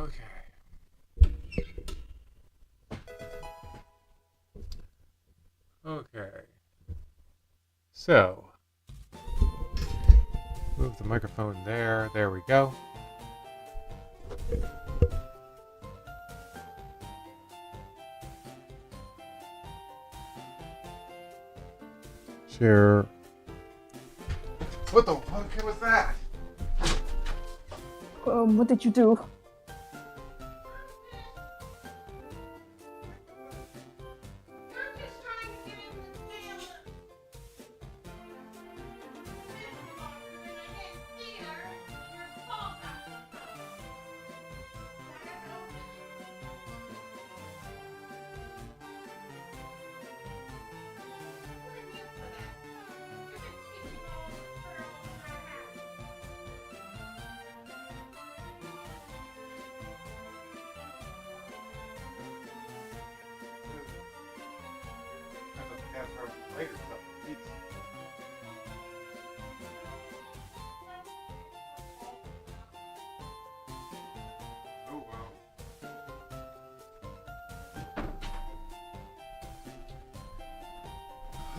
Okay. Okay. So, move the microphone there. There we go. Share. What the fuck was that? What did you do?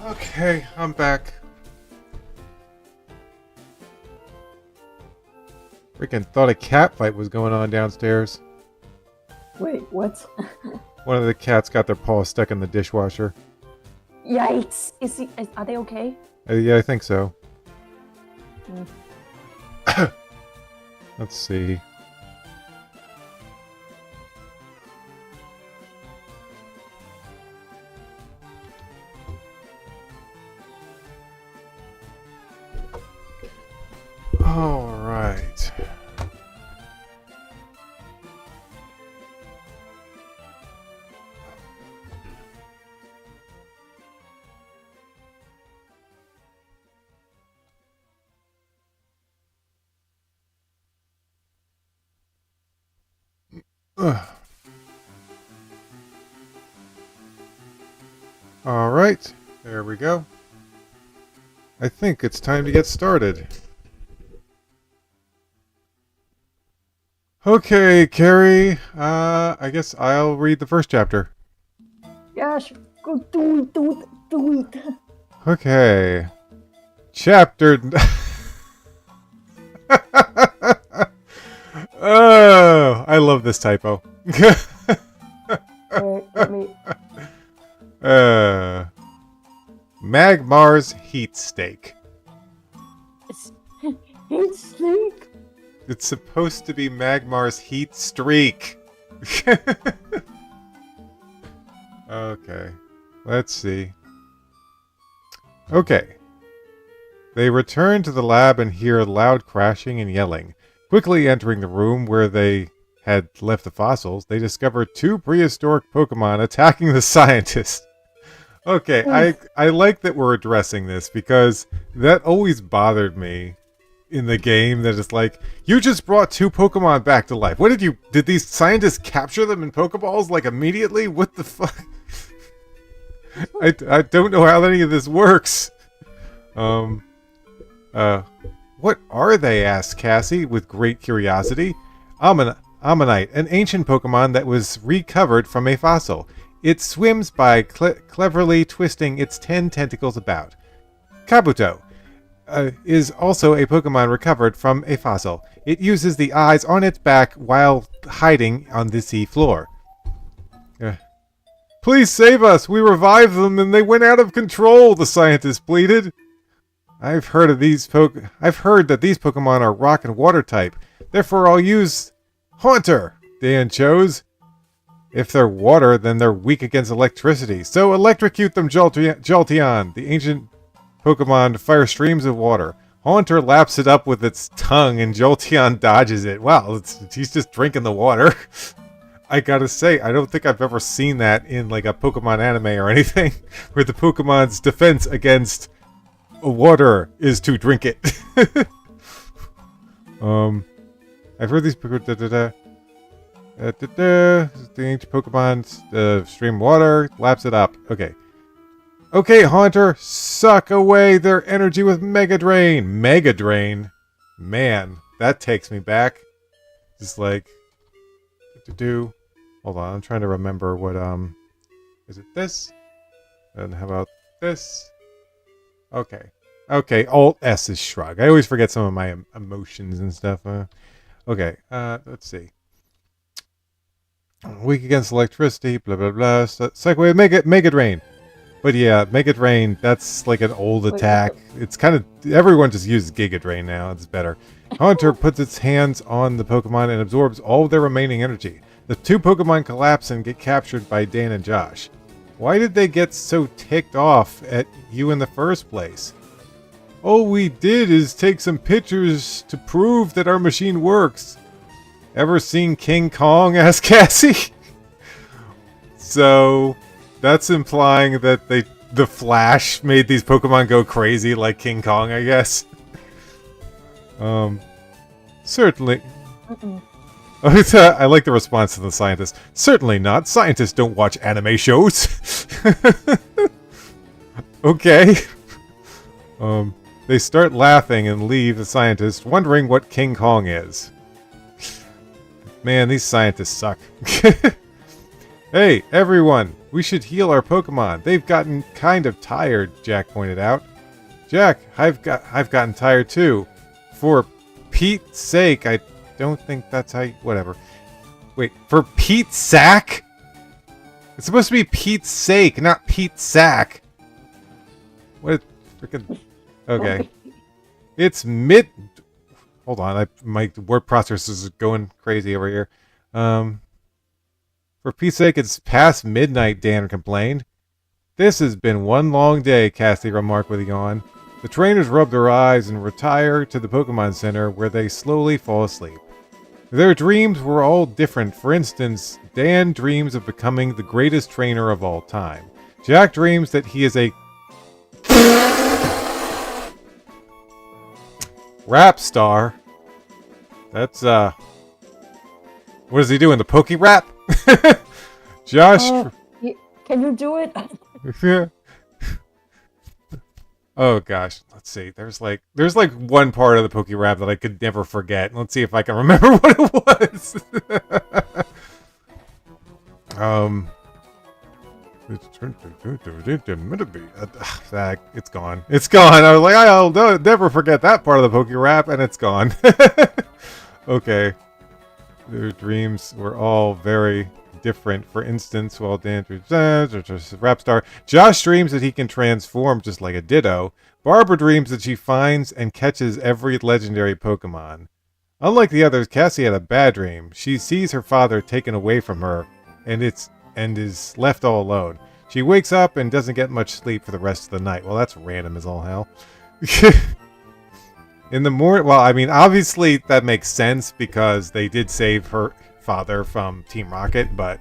Okay, I'm back. Freaking thought a cat fight was going on downstairs. Wait, what? One of the cats got their paw stuck in the dishwasher. Yikes! Are they okay? Yeah, I think so. Mm. Let's see. All right. All right, there we go. I think it's time to get started. Okay, Carrie, I guess I'll read the first chapter. Yeah, sure. Go do it. Okay. Chapter... Oh, I love this typo. Let me. Magmar's Heat Steak. It's snake. It's supposed to be Magmar's Heat Streak. Okay, let's see. Okay. They return to the lab and hear loud crashing and yelling. Quickly entering the room where they had left the fossils, they discover two prehistoric Pokemon attacking the scientist. Okay, I like that we're addressing this because that always bothered me in the game, that it's like, you just brought two Pokemon back to life. What did these scientists capture them in Pokeballs like immediately? What the fuck? I don't know how any of this works. What are they? Asked Cassie with great curiosity. Ammonite, an ancient Pokemon that was recovered from a fossil. It swims by cleverly twisting its 10 tentacles about. Kabuto is also a Pokemon recovered from a fossil. It uses the eyes on its back while hiding on the sea floor. Please save us! We revived them and they went out of control, the scientist pleaded. I've heard that these Pokemon are rock and water type. Therefore I'll use Haunter, Dan chose. If they're water, then they're weak against electricity. So electrocute them, Jolteon. The ancient Pokemon fire streams of water. Haunter laps it up with its tongue and Jolteon dodges it. Wow, he's just drinking the water. I gotta say, I don't think I've ever seen that in like a Pokemon anime or anything, where the Pokemon's defense against water is to drink it. I've heard these Pokemon. The ancient Pokemon stream water, laps it up. Okay. Okay, Haunter, suck away their energy with Mega Drain. Mega Drain? Man, that takes me back. Just like... Hold on, I'm trying to remember what, is it this? And how about this? Okay. Okay, Alt S is shrug. I always forget some of my emotions and stuff. Okay, let's see. Weak against electricity, blah, blah, blah. Segway, make it rain. But yeah, make it rain, that's like an old attack. It's kind of, everyone just uses Giga Drain now, it's better. Haunter puts its hands on the Pokemon and absorbs all of their remaining energy. The two Pokemon collapse and get captured by Dan and Josh. Why did they get so ticked off at you in the first place? All we did is take some pictures to prove that our machine works. Ever seen King Kong? Asked Cassie. So, that's implying that the Flash made these Pokemon go crazy like King Kong, I guess. Certainly. I like the response to the scientist. Certainly not. Scientists don't watch anime shows. Okay. They start laughing and leave the scientist, wondering what King Kong is. Man, these scientists suck. Hey, everyone! We should heal our Pokemon. They've gotten kind of tired, Jack pointed out. Jack, I've gotten tired too. For Pete's sake, I don't think that's how you... Whatever. Wait, for Pete's sack? It's supposed to be Pete's sake, not Pete's sack. What freaking... Okay. It's mid... Hold on, my word processor is going crazy over here. For Pete's sake, it's past midnight, Dan complained. This has been one long day, Cassie remarked with a yawn. The trainers rub their eyes and retire to the Pokemon Center, where they slowly fall asleep. Their dreams were all different. For instance, Dan dreams of becoming the greatest trainer of all time. Jack dreams that he is a rap star. That's, what is he doing? The Poke Rap? Josh... Can you do it? Yeah. Oh gosh, let's see. There's like one part of the Poke Rap that I could never forget. Let's see if I can remember what it was. It's gone. It's gone. I was like, I'll never forget that part of the Poke Rap, and it's gone. Okay. Their dreams were all very different. For instance, while Dan dreams rap star, Josh dreams that he can transform just like a Ditto. Barbara dreams that she finds and catches every legendary Pokemon. Unlike the others, Cassie had a bad dream. She sees her father taken away from her and is left all alone. She wakes up and doesn't get much sleep for the rest of the night. Well, that's random as all hell. In the morning, well, I mean, obviously that makes sense because they did save her father from Team Rocket, but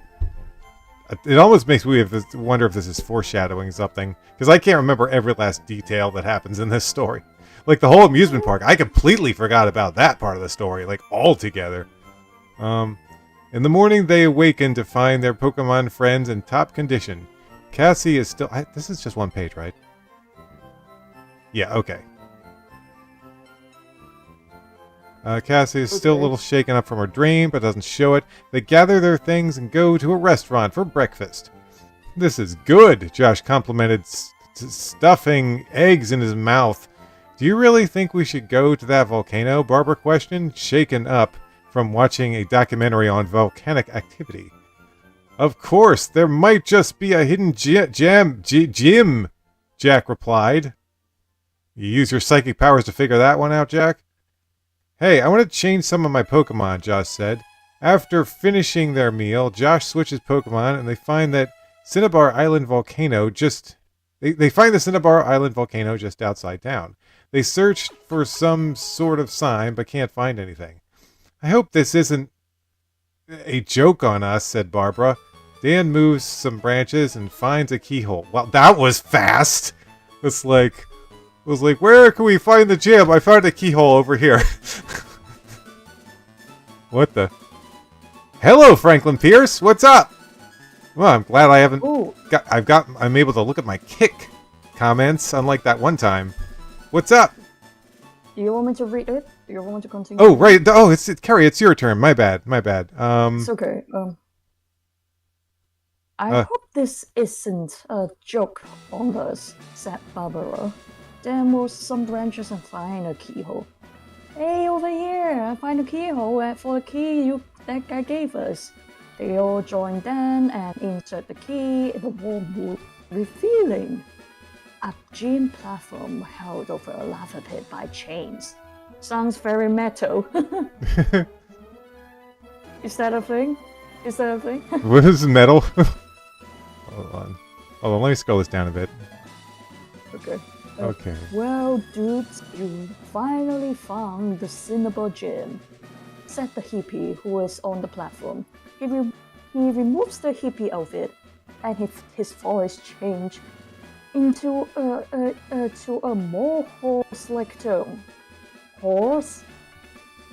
it almost makes me wonder if this is foreshadowing something, because I can't remember every last detail that happens in this story. Like the whole amusement park, I completely forgot about that part of the story, like altogether. In the morning, they awaken to find their Pokemon friends in top condition. Cassie is still... this is just one page, right? Yeah, okay. Cassie is still a little shaken up from her dream, but doesn't show it. They gather their things and go to a restaurant for breakfast. This is good, Josh complimented, stuffing eggs in his mouth. Do you really think we should go to that volcano? Barbara questioned, shaken up from watching a documentary on volcanic activity. Of course, there might just be a hidden gym, Jack replied. You use your psychic powers to figure that one out, Jack? Hey, I want to change some of my Pokemon, Josh said. After finishing their meal, Josh switches Pokemon and they find that Cinnabar Island volcano they find the Cinnabar Island volcano just outside town. They search for some sort of sign but can't find anything. I hope this isn't a joke on us, said Barbara. Dan moves some branches and finds a keyhole. Well, that was fast. It's like... I was like, where can we find the gym? I found a keyhole over here. What the? Hello, Franklin Pierce. What's up? Well, I'm glad I haven't I'm able to look at my kick comments, unlike that one time. What's up? Do you want me to read it? Do you want me to continue? Oh, right. Oh, it's Carrie. It's your turn. My bad. My bad. It's okay. I Uh. hope this isn't a joke on us, said Barbara. Then move some branches and find a keyhole. Hey, over here! I find a keyhole for the key that guy gave us. They all join Dan and insert the key in the wormhole, revealing a gym platform held over a lava pit by chains. Sounds very metal. Is that a thing? Is that a thing? What is metal? Hold on. Hold on. Let me scroll this down a bit. Okay. Okay. Well, dudes, you finally found the Cinnabar Gym, said the hippie who was on the platform. He removes the hippie outfit, and his voice changed into a more horse-like tone. Horse?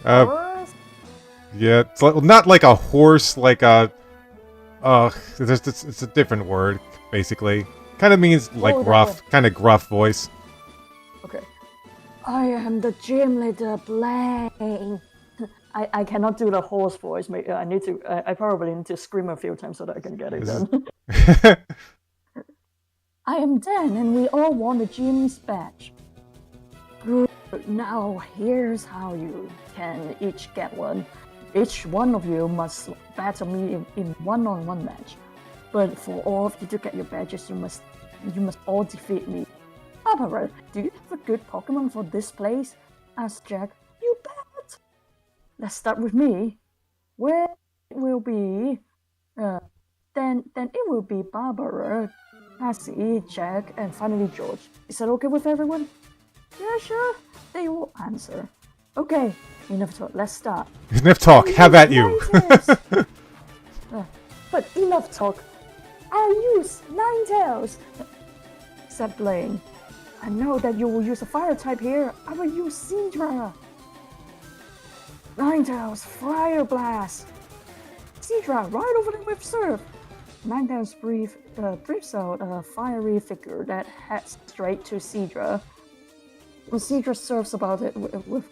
Horse? Yeah, it's not like a horse, like a. It's a different word, basically. Kind of means like rough, kind of gruff voice. Okay. I am the gym leader, Blaine. I cannot do the horse voice. I probably need to scream a few times so that I can get it done. I am Dan, and we all want a gym's badge. Good. Now here's how you can each get one. Each one of you must battle me in one-on-one match. But for all of you to get your badges, you must all defeat me. Barbara, do you have a good Pokemon for this place? Asked Jack. You bet. Let's start with me. Where it will be, then it will be Barbara, Cassie, Jack, and finally George. Is that okay with everyone? Yeah, sure. They will answer. Okay, enough talk. Let's start. Enough talk. Have at you. But enough talk. I'll use Ninetales, said Blaine. I know that you will use a fire type here. I will use Seadra. Ninetales, Fire Blast. Seadra, right over there with Surf. Ninetales breathes out a fiery figure that heads straight to Seadra. When Seadra surfs about it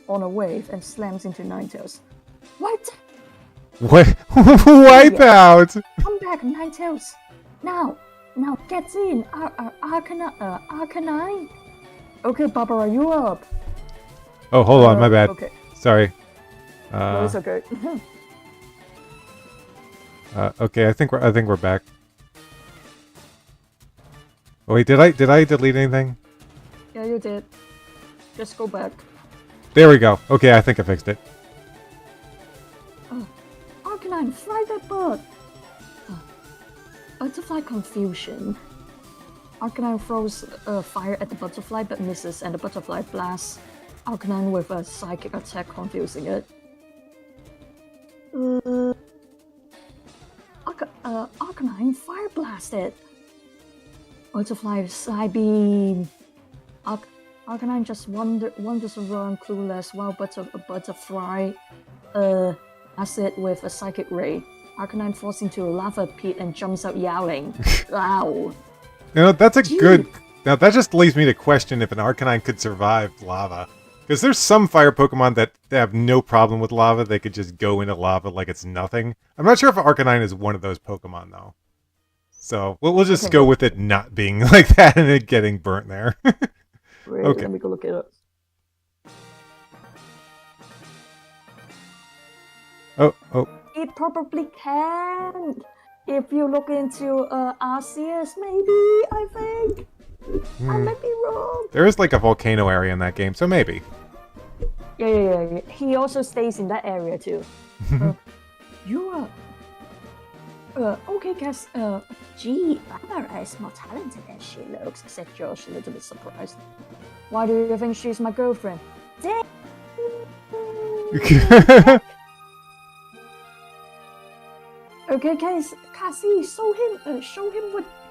on a wave and slams into Ninetales. What? Wipe out! Come back, Ninetales. Now get in, Arcanine. Okay, Barbara, you up? Oh, hold on, my bad. Okay. Sorry. No, it's okay. Okay, I think we're back. Oh, wait, did I delete anything? Yeah, you did. Just go back. There we go. Okay, I think I fixed it. Oh, Arcanine, fly that bird. Butterfly confusion. Arcanine throws fire at the butterfly but misses, and the butterfly blasts Arcanine with a psychic attack, confusing it. Arcanine fire blasted. Butterfly side beam. Arcanine just wanders around clueless while Butterfly acid with a psychic ray. Arcanine falls into a lava pit and jumps out yowling. Wow. You know, that's a good... Now, that just leads me to question if an Arcanine could survive lava. Because there's some fire Pokemon that have no problem with lava. They could just go into lava like it's nothing. I'm not sure if Arcanine is one of those Pokemon, though. So, we'll just go with it not being like that and it getting burnt there. Wait, okay. Let me go look it up. Oh. It probably can. If you look into Arceus, maybe, I think. I might be wrong. There is like a volcano area in that game, so maybe. Yeah. He also stays in that area too. You are... okay, guys. Gee, Barbara is more talented than she looks, said Josh, a little bit surprised. Why do you think she's my girlfriend? Damn! Okay, guys, Cassie, show him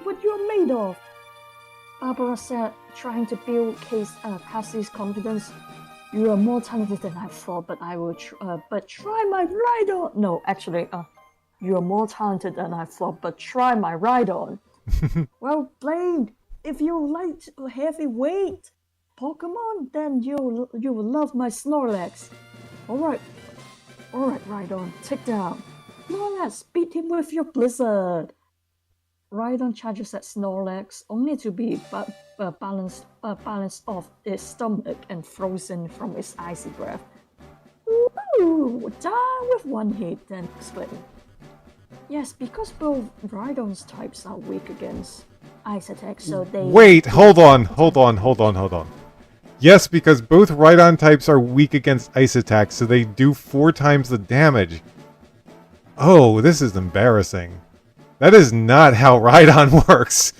what you're made of. Barbara said, trying to build Cassie's confidence. You are more talented than I thought, but I will try my ride-on. No, actually, you are more talented than I thought, but try my ride-on. Well, Blaine, if you like heavy weight, Pokemon? Then you will love my Snorlax. Alright, Rhydon, take down. Snorlax, beat him with your Blizzard. Rhydon charges at Snorlax, only to be balanced off its stomach and frozen from its icy breath. Ooh, die with one hit, then explain. Yes, because both Rhydon's types are weak against ice attacks, so they... Wait, hold on. Yes, because both Rhydon types are weak against ice attacks, so they do 4 times the damage. Oh, this is embarrassing. That is not how Rhydon works.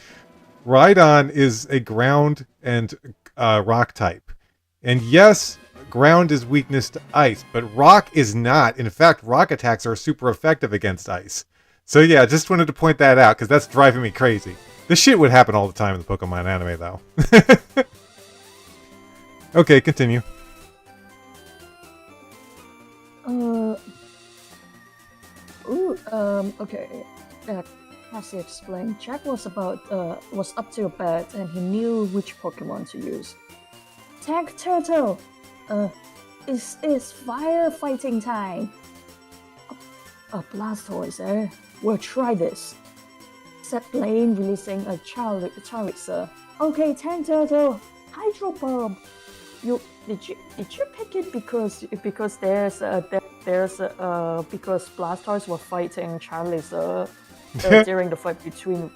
Rhydon is a ground and rock type. And yes, ground is weakness to ice, but rock is not. In fact, rock attacks are super effective against ice. So yeah, just wanted to point that out, because that's driving me crazy. This shit would happen all the time in the Pokemon anime, though. Okay, continue. Okay. Cassie explained. Jack was up to a bed, and he knew which Pokemon to use. Tank Turtle! It's firefighting time! A Blastoise, eh? We'll try this, said Blaine, releasing a Charizard. Okay, Tank Turtle, Hydro Bomb! Did you pick it because because Blastoise were fighting Charizard during the fight between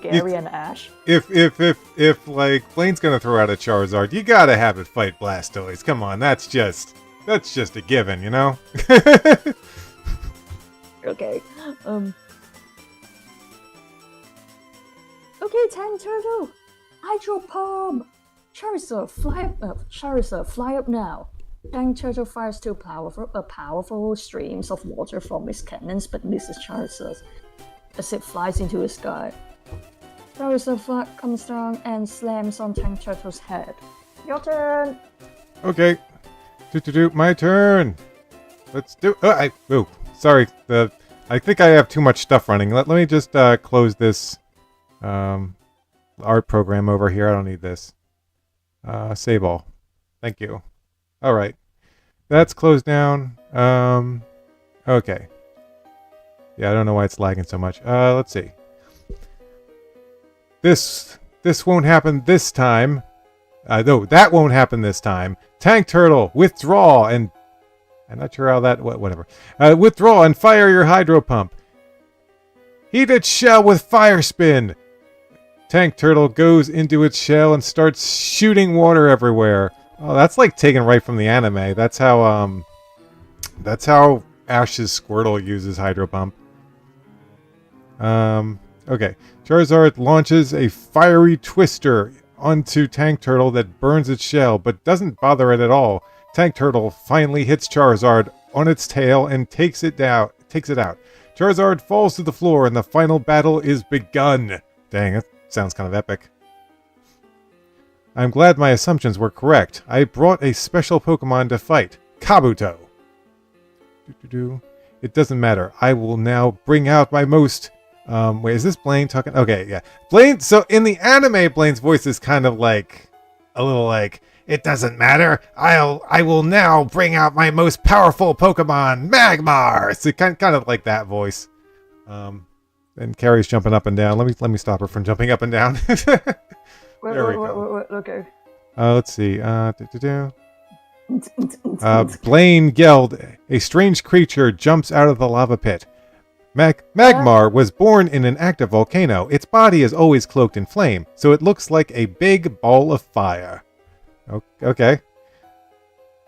Gary and Ash? If like Blaine's gonna throw out a Charizard, you gotta have it fight Blastoise. Come on, that's just a given, you know? Okay. Okay, Tank Turtle, Hydro Palm. Charizard, fly up now. Tank Turtle fires 2 powerful streams of water from its cannons, but misses Charizard as it flies into the sky. Charizard comes down and slams on Tank Turtle's head. Your turn. Okay. My turn. Let's do. Sorry. I think I have too much stuff running. Let me just close this art program over here. I don't need this. Save all. Thank you. All right. That's closed down. Okay. Yeah, I don't know why it's lagging so much. Let's see. This won't happen this time. No, that won't happen this time. Tank Turtle, withdraw and... I'm not sure how that... Whatever. Withdraw and fire your Hydro Pump. Heat its shell with Fire Spin. Tank Turtle goes into its shell and starts shooting water everywhere. Oh, that's like taken right from the anime. That's how Ash's Squirtle uses Hydro Pump. Okay. Charizard launches a fiery twister onto Tank Turtle that burns its shell, but doesn't bother it at all. Tank Turtle finally hits Charizard on its tail and takes it out. Charizard falls to the floor and the final battle is begun. Dang, that sounds kind of epic. I'm glad my assumptions were correct. I brought a special Pokemon to fight. Kabuto. It doesn't matter. I will now bring out my most... wait, is this Blaine talking? Okay, yeah. Blaine... So, in the anime, Blaine's voice is kind of like... A little like... It doesn't matter. I will now bring out my most powerful Pokemon, Magmar. So kind of like that voice. And Carrie's jumping up and down. Let me stop her from jumping up and down. There we go. Okay. Let's see. Blaine yelled. A strange creature jumps out of the lava pit. Magmar was born in an active volcano. Its body is always cloaked in flame, so it looks like a big ball of fire. Okay.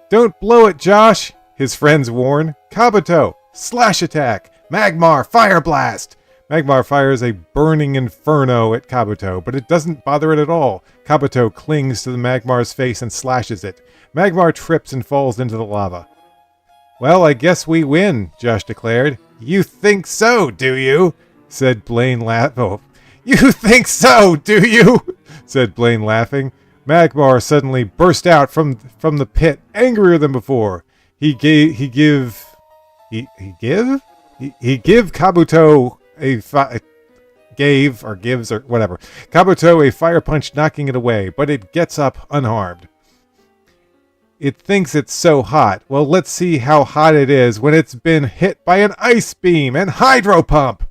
Don't blow it, Josh, his friends warn. Kabuto, slash attack. Magmar, fire blast. Magmar fires a burning inferno at Kabuto, but it doesn't bother it at all. Kabuto clings to the Magmar's face and slashes it. Magmar trips and falls into the lava. Well, I guess we win, Josh declared. You think so, do you? Said Blaine You think so, do you? Said Blaine laughing. Magmar suddenly burst out from the pit, angrier than before. He give Kabuto gives or whatever. Kabuto a fire punch, knocking it away, but it gets up unharmed. It thinks it's so hot. Well, let's see how hot it is when it's been hit by an ice beam and hydro pump.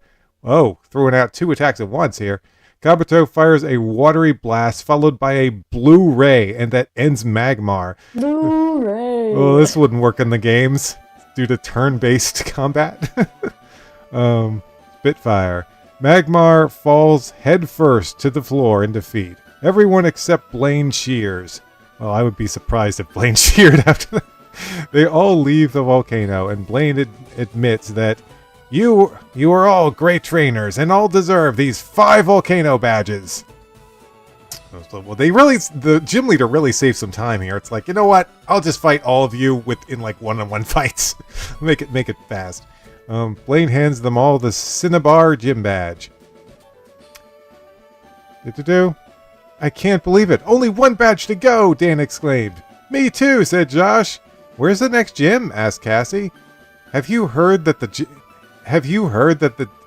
Oh, throwing out 2 attacks at once here. Kabuto fires a watery blast followed by a blue ray, and that ends Magmar. Blu-ray. Oh, this wouldn't work in the games due to turn-based combat. Spitfire. Magmar falls headfirst to the floor in defeat. Everyone except Blaine cheers. Well, I would be surprised if Blaine cheered after that. They all leave the volcano, and Blaine admits that you are all great trainers and all deserve these 5 volcano badges. Well, the gym leader really saved some time here. It's like, you know what? I'll just fight all of you in like one-on-one fights. make it fast. Blaine hands them all the Cinnabar gym badge. I can't believe it. Only 1 badge to go, Dan exclaimed. Me too, said Josh. Where's the next gym? Asked Cassie. Have you heard that the...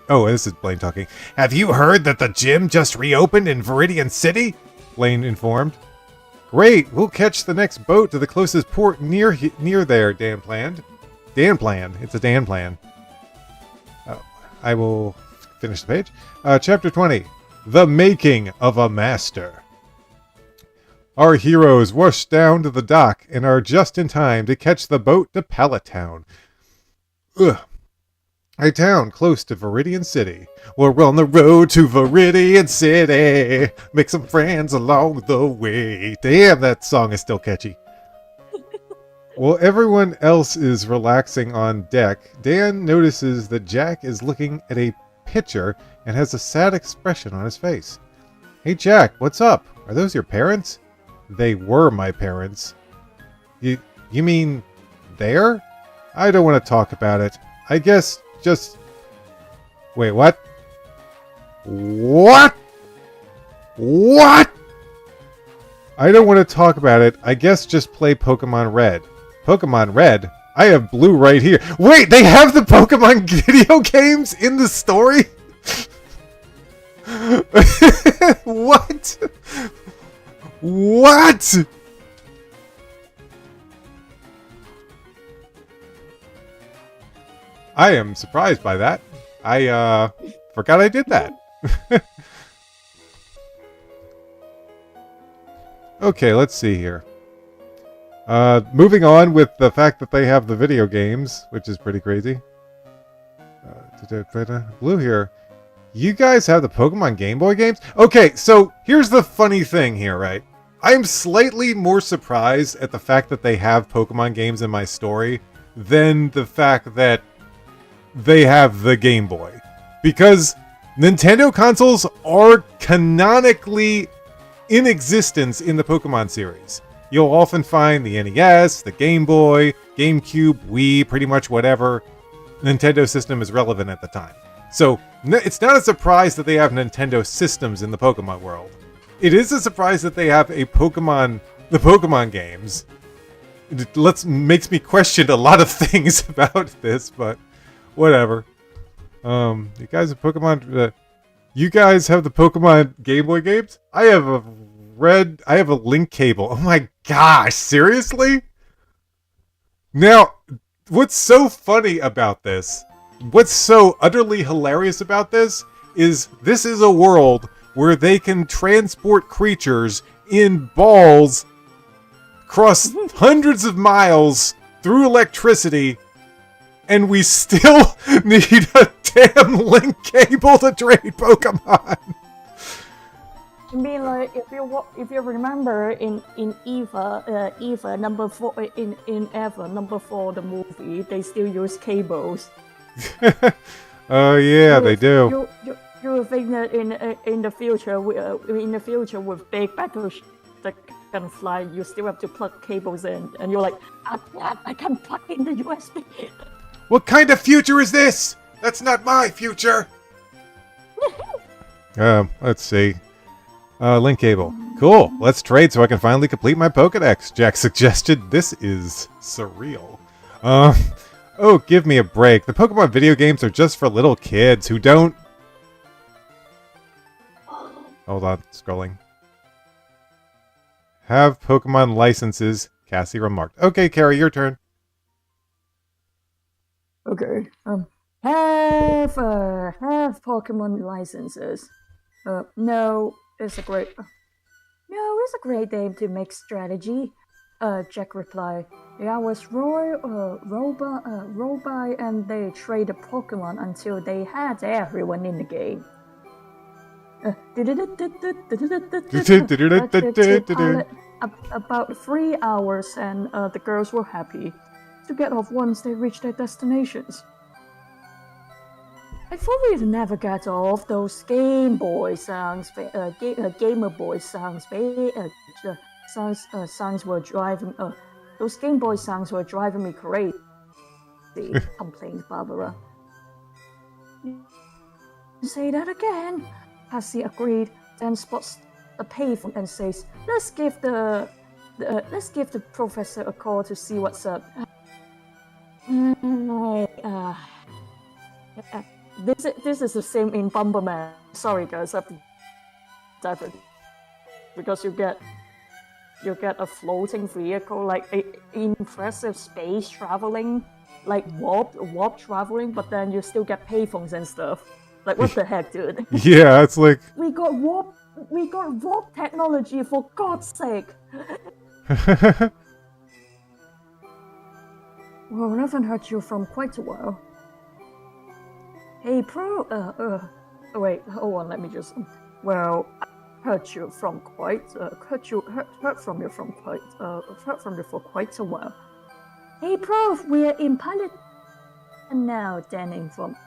Oh, this is Blaine talking. Have you heard that the gym just reopened in Viridian City? Blaine informed. Great, we'll catch the next boat to the closest port near there, Dan planned. Dan planned. It's a Dan plan. I will finish the page. Chapter 20. The Making of a Master. Our heroes rush down to the dock and are just in time to catch the boat to Pallet Town. A town close to Viridian City. We're on the road to Viridian City. Make some friends along the way. Damn, that song is still catchy. While everyone else is relaxing on deck, Dan notices that Jack is looking at a picture and has a sad expression on his face. Hey Jack, what's up? Are those your parents? They were my parents. You mean there? I don't want to talk about it. I guess just... Wait, what? What? What? I don't want to talk about it. I guess just play Pokemon Red. Pokemon Red? I have Blue right here. Wait, they have the Pokemon video games in the story? What? What? I am surprised by that. I forgot I did that. Okay, let's see here. Moving on with the fact that they have the video games, which is pretty crazy. Blue here. You guys have the Pokemon Game Boy games? Okay, so here's the funny thing here, right? I'm slightly more surprised at the fact that they have Pokemon games in my story than the fact that they have the Game Boy. Because Nintendo consoles are canonically in existence in the Pokemon series. You'll often find the NES, the Game Boy, GameCube, Wii, pretty much whatever Nintendo system is relevant at the time. So it's not a surprise that they have Nintendo systems in the Pokemon world. It is a surprise that they have the Pokemon games. It makes me question a lot of things about this, but whatever. You guys have Pokemon. You guys have the Pokemon Game Boy games. I have a link cable. Oh my gosh, seriously? Now, what's so funny about this? What's so utterly hilarious about this is a world where they can transport creatures in balls across hundreds of miles through electricity, and we still need a damn link cable to trade Pokemon. I mean, like if you remember in Eva number 4 in Eva number 4 the movie, they still use cables. Oh yeah, they do. You would think that in the future with big battleships that can fly, you still have to plug cables in, and you're like, I can plug in the USB. What kind of future is this? That's not my future. Let's see. Link cable. Cool. Let's trade so I can finally complete my Pokedex. Jack suggested. This is surreal. Oh, give me a break. The Pokemon video games are just for little kids who don't... Hold on, scrolling. Have Pokemon licenses. Cassie remarked. Okay, Carrie, your turn. Okay. Have Pokemon licenses. No, it's a great. No, it's a great name to make strategy. Jack replied. Yeah, was Roby, and they traded Pokemon until they had everyone in the game. About 3 hours, and the girls were happy to get off once they reached their destinations. I thought we'd never get off. Those Game Boy songs, Gamer Boy songs, songs were driving. Those Game Boy songs were driving me crazy. Complained Barbara. Say that again. Cassie agreed. Then spots a payphone and says, "Let's give the professor a call to see what's up." This is the same in Bomberman. Sorry guys, I've different because you get a floating vehicle, like impressive space traveling, like warp traveling, but then you still get payphones and stuff. Like what the heck, dude? Yeah, it's like we got warp technology, for God's sake. Well, I haven't heard you from quite a while. Hey, Pro. Wait, hold on. Let me just. Well, I heard you from quite. Heard from you for quite a while. Hey, Prof. We're in pilot now. Dan informed.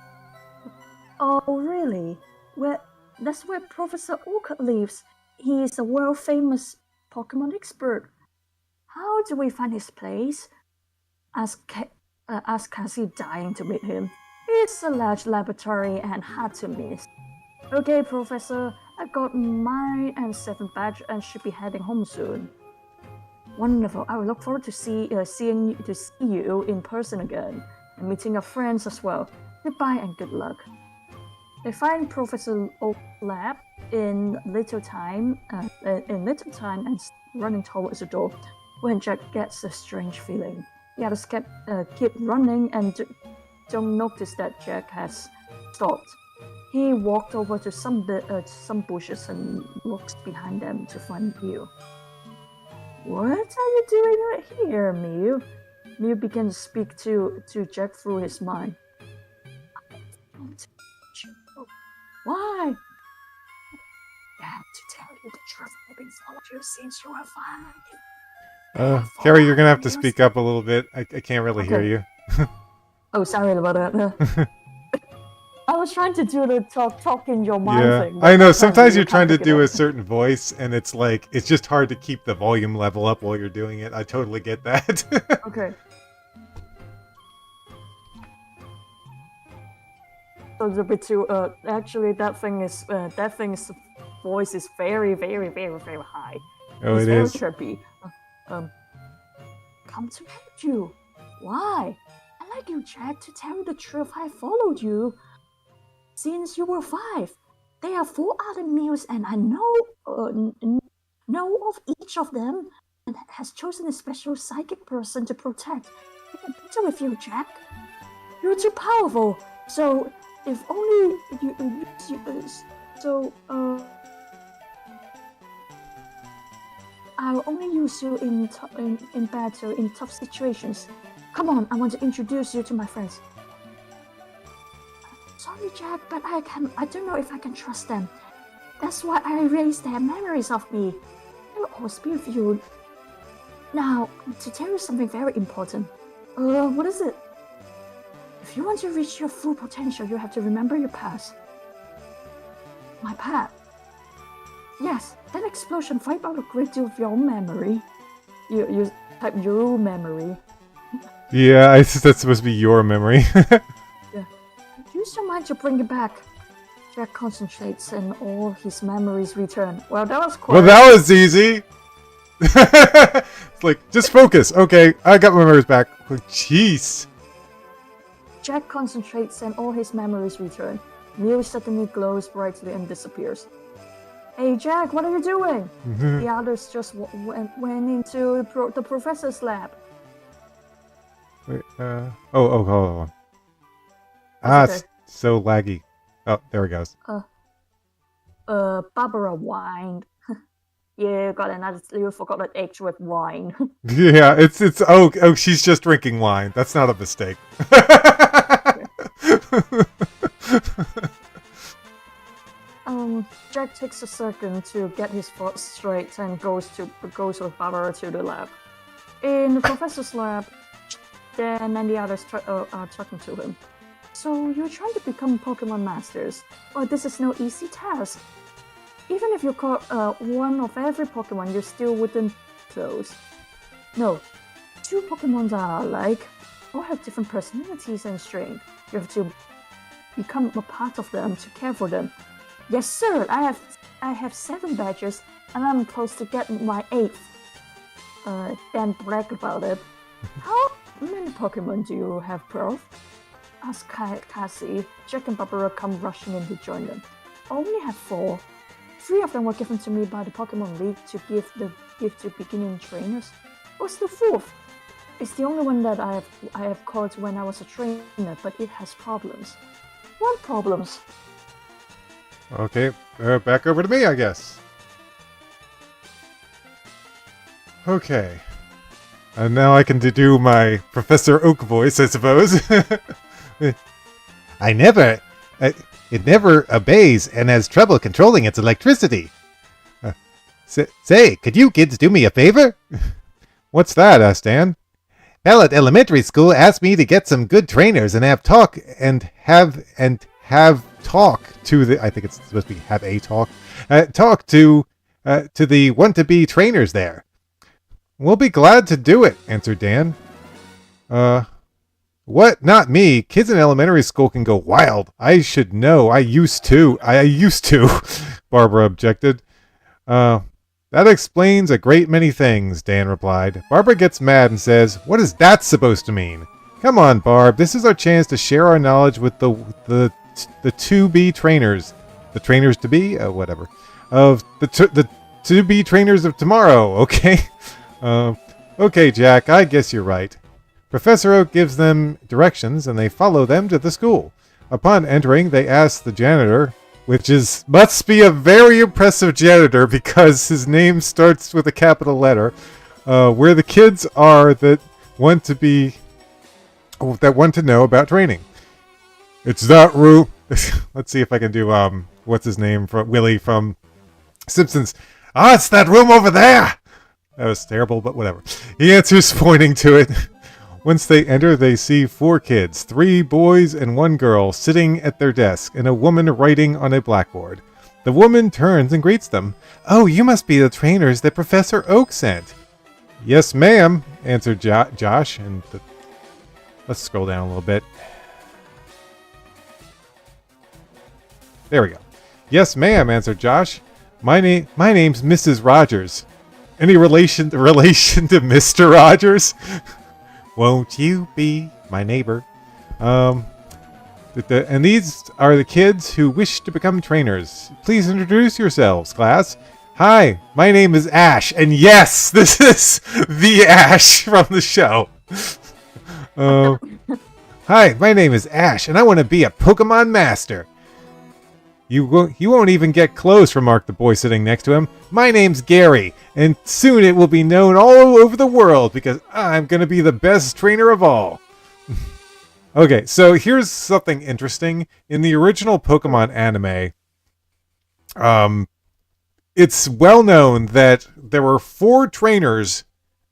Oh, really? Well, that's where Professor Orchid lives. He is a world-famous Pokemon expert. How do we find his place? Asked Cassie, dying to meet him. It's a large laboratory and hard to miss. Okay, Professor, I got mine and 7th badge and should be heading home soon. Wonderful. I will look forward to see you in person again and meeting your friends as well. Goodbye and good luck. They find Professor Oak's lab in little time and running towards the door when Jack gets a strange feeling. He had to keep running and don't notice that Jack has stopped. He walked over to some bushes and looks behind them to find Mew. What are you doing right here, Mew? Mew began to speak to Jack through his mind. Why? I have to tell you the truth. I've been following you since you were 5. Carrie, you're gonna have to speak up a little bit. I can't really hear you. Oh, sorry about that. I was trying to do the talk in your mind thing. I know. Sometimes you're trying to do a certain voice, and it's like it's just hard to keep the volume level up while you're doing it. I totally get that. Okay. So it's a bit too. Actually, that thing's voice is very, very, very, very high. Oh, it's it is. Very trippy. Come to meet you. Why? I like you, Jack. To tell you the truth, I followed you since you were 5. There are 4 other Mews, and I know of each of them, and has chosen a special psychic person to protect. I can better with you, Jack. You're too powerful. So if only I'll only use you in battle, in tough situations. Come on, I want to introduce you to my friends. Sorry, Jack, but I don't know if I can trust them. That's why I erased their memories of me. I will always be with you. Now, to tell you something very important. What is it? If you want to reach your full potential, you have to remember your past. My past? Yes, that explosion wiped out a great deal of your memory. You type your memory. Yeah, that's supposed to be your memory. Yeah. Use your mind to bring it back. Jack concentrates and all his memories return. Well, that was quite... Well, that was easy! It's like, just focus. Okay, I got my memories back. Jeez. Jack concentrates and all his memories return. Mew suddenly glows brightly and disappears. Hey Jack, what are you doing? The others just went into the professor's lab. Wait, hold on. That's It's so laggy. Oh, there it goes. Barbara whined. You forgot an H with wine. Yeah, it's she's just drinking wine. That's not a mistake. Jack takes a second to get his thoughts straight and goes with Barbara to the lab. In the professor's lab, Dan and the others are talking to him. So you're trying to become Pokemon Masters, but this is no easy task. Even if you caught one of every Pokemon, you still wouldn't close. No, 2 Pokemon are alike, all have different personalities and strength. You have to become a part of them to care for them. Yes, sir. I have 7 badges, and I'm close to getting my 8th. Dan bragged about it. How many Pokemon do you have, Pearl? Asked Cassie. Jack and Barbara come rushing in to join them. I only have 4. 3 of them were given to me by the Pokemon League to give to beginning trainers. What's the 4th? It's the only one that I have caught when I was a trainer, but it has problems. What problems? Okay, back over to me, I guess. Okay. And now I can do my Professor Oak voice, I suppose. It never obeys and has trouble controlling its electricity. Say, could you kids do me a favor? What's that? Asked Dan. Pallet Elementary School asked me to get some good trainers and have talk to the. I think it's supposed to be have a talk. Talk to the want-to-be trainers there. We'll be glad to do it, answered Dan. What? Not me. Kids in elementary school can go wild. I should know. I used to. Barbara objected. That explains a great many things, Dan replied. Barbara gets mad and says, what is that supposed to mean? Come on, Barb. This is our chance to share our knowledge with the to-be trainers. The trainers to be? Whatever. Of the to-be trainers of tomorrow, okay? Okay, Jack, I guess you're right. Professor Oak gives them directions, and they follow them to the school. Upon entering, they ask the janitor, must be a very impressive janitor because his name starts with a capital letter, where the kids are that want to know about training. It's that room. Let's see if I can do what's his name from Willie from Simpsons. It's that room over there. That was terrible, but whatever. He answers, pointing to it. Once they enter, they see 4 kids, 3 boys and 1 girl, sitting at their desk, and a woman writing on a blackboard. The woman turns and greets them. Oh, you must be the trainers that Professor Oak sent. Yes, ma'am, answered Josh. And let's scroll down a little bit. There we go. Yes, ma'am, answered Josh. My name's Mrs. Rogers. Any relation to Mr. Rogers? Won't you be my neighbor? And these are the kids who wish to become trainers. Please introduce yourselves, class. Hi, my name is Ash, and yes, this is the Ash from the show. Hi, my name is Ash, and I want to be a Pokemon Master. You won't even get close, remarked the boy sitting next to him. My name's Gary, and soon it will be known all over the world because I'm going to be the best trainer of all. Okay, so here's something interesting. In the original Pokemon anime, it's well known that there were 4 trainers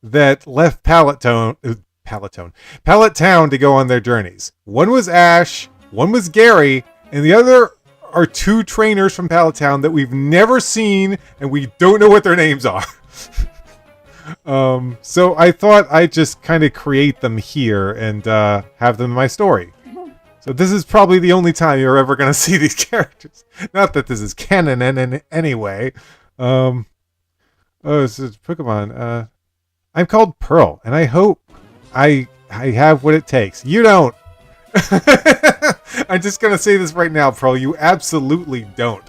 that left Pallet Town to go on their journeys. One was Ash, one was Gary, and the other are 2 trainers from Pallet Town that we've never seen, and we don't know what their names are. So I thought I'd just kind of create them here and have them in my story. So this is probably the only time you're ever going to see these characters. Not that this is canon in any way. This is Pokemon. I'm called Pearl, and I hope I have what it takes. You don't. I'm just going to say this right now, Pearl. You absolutely don't.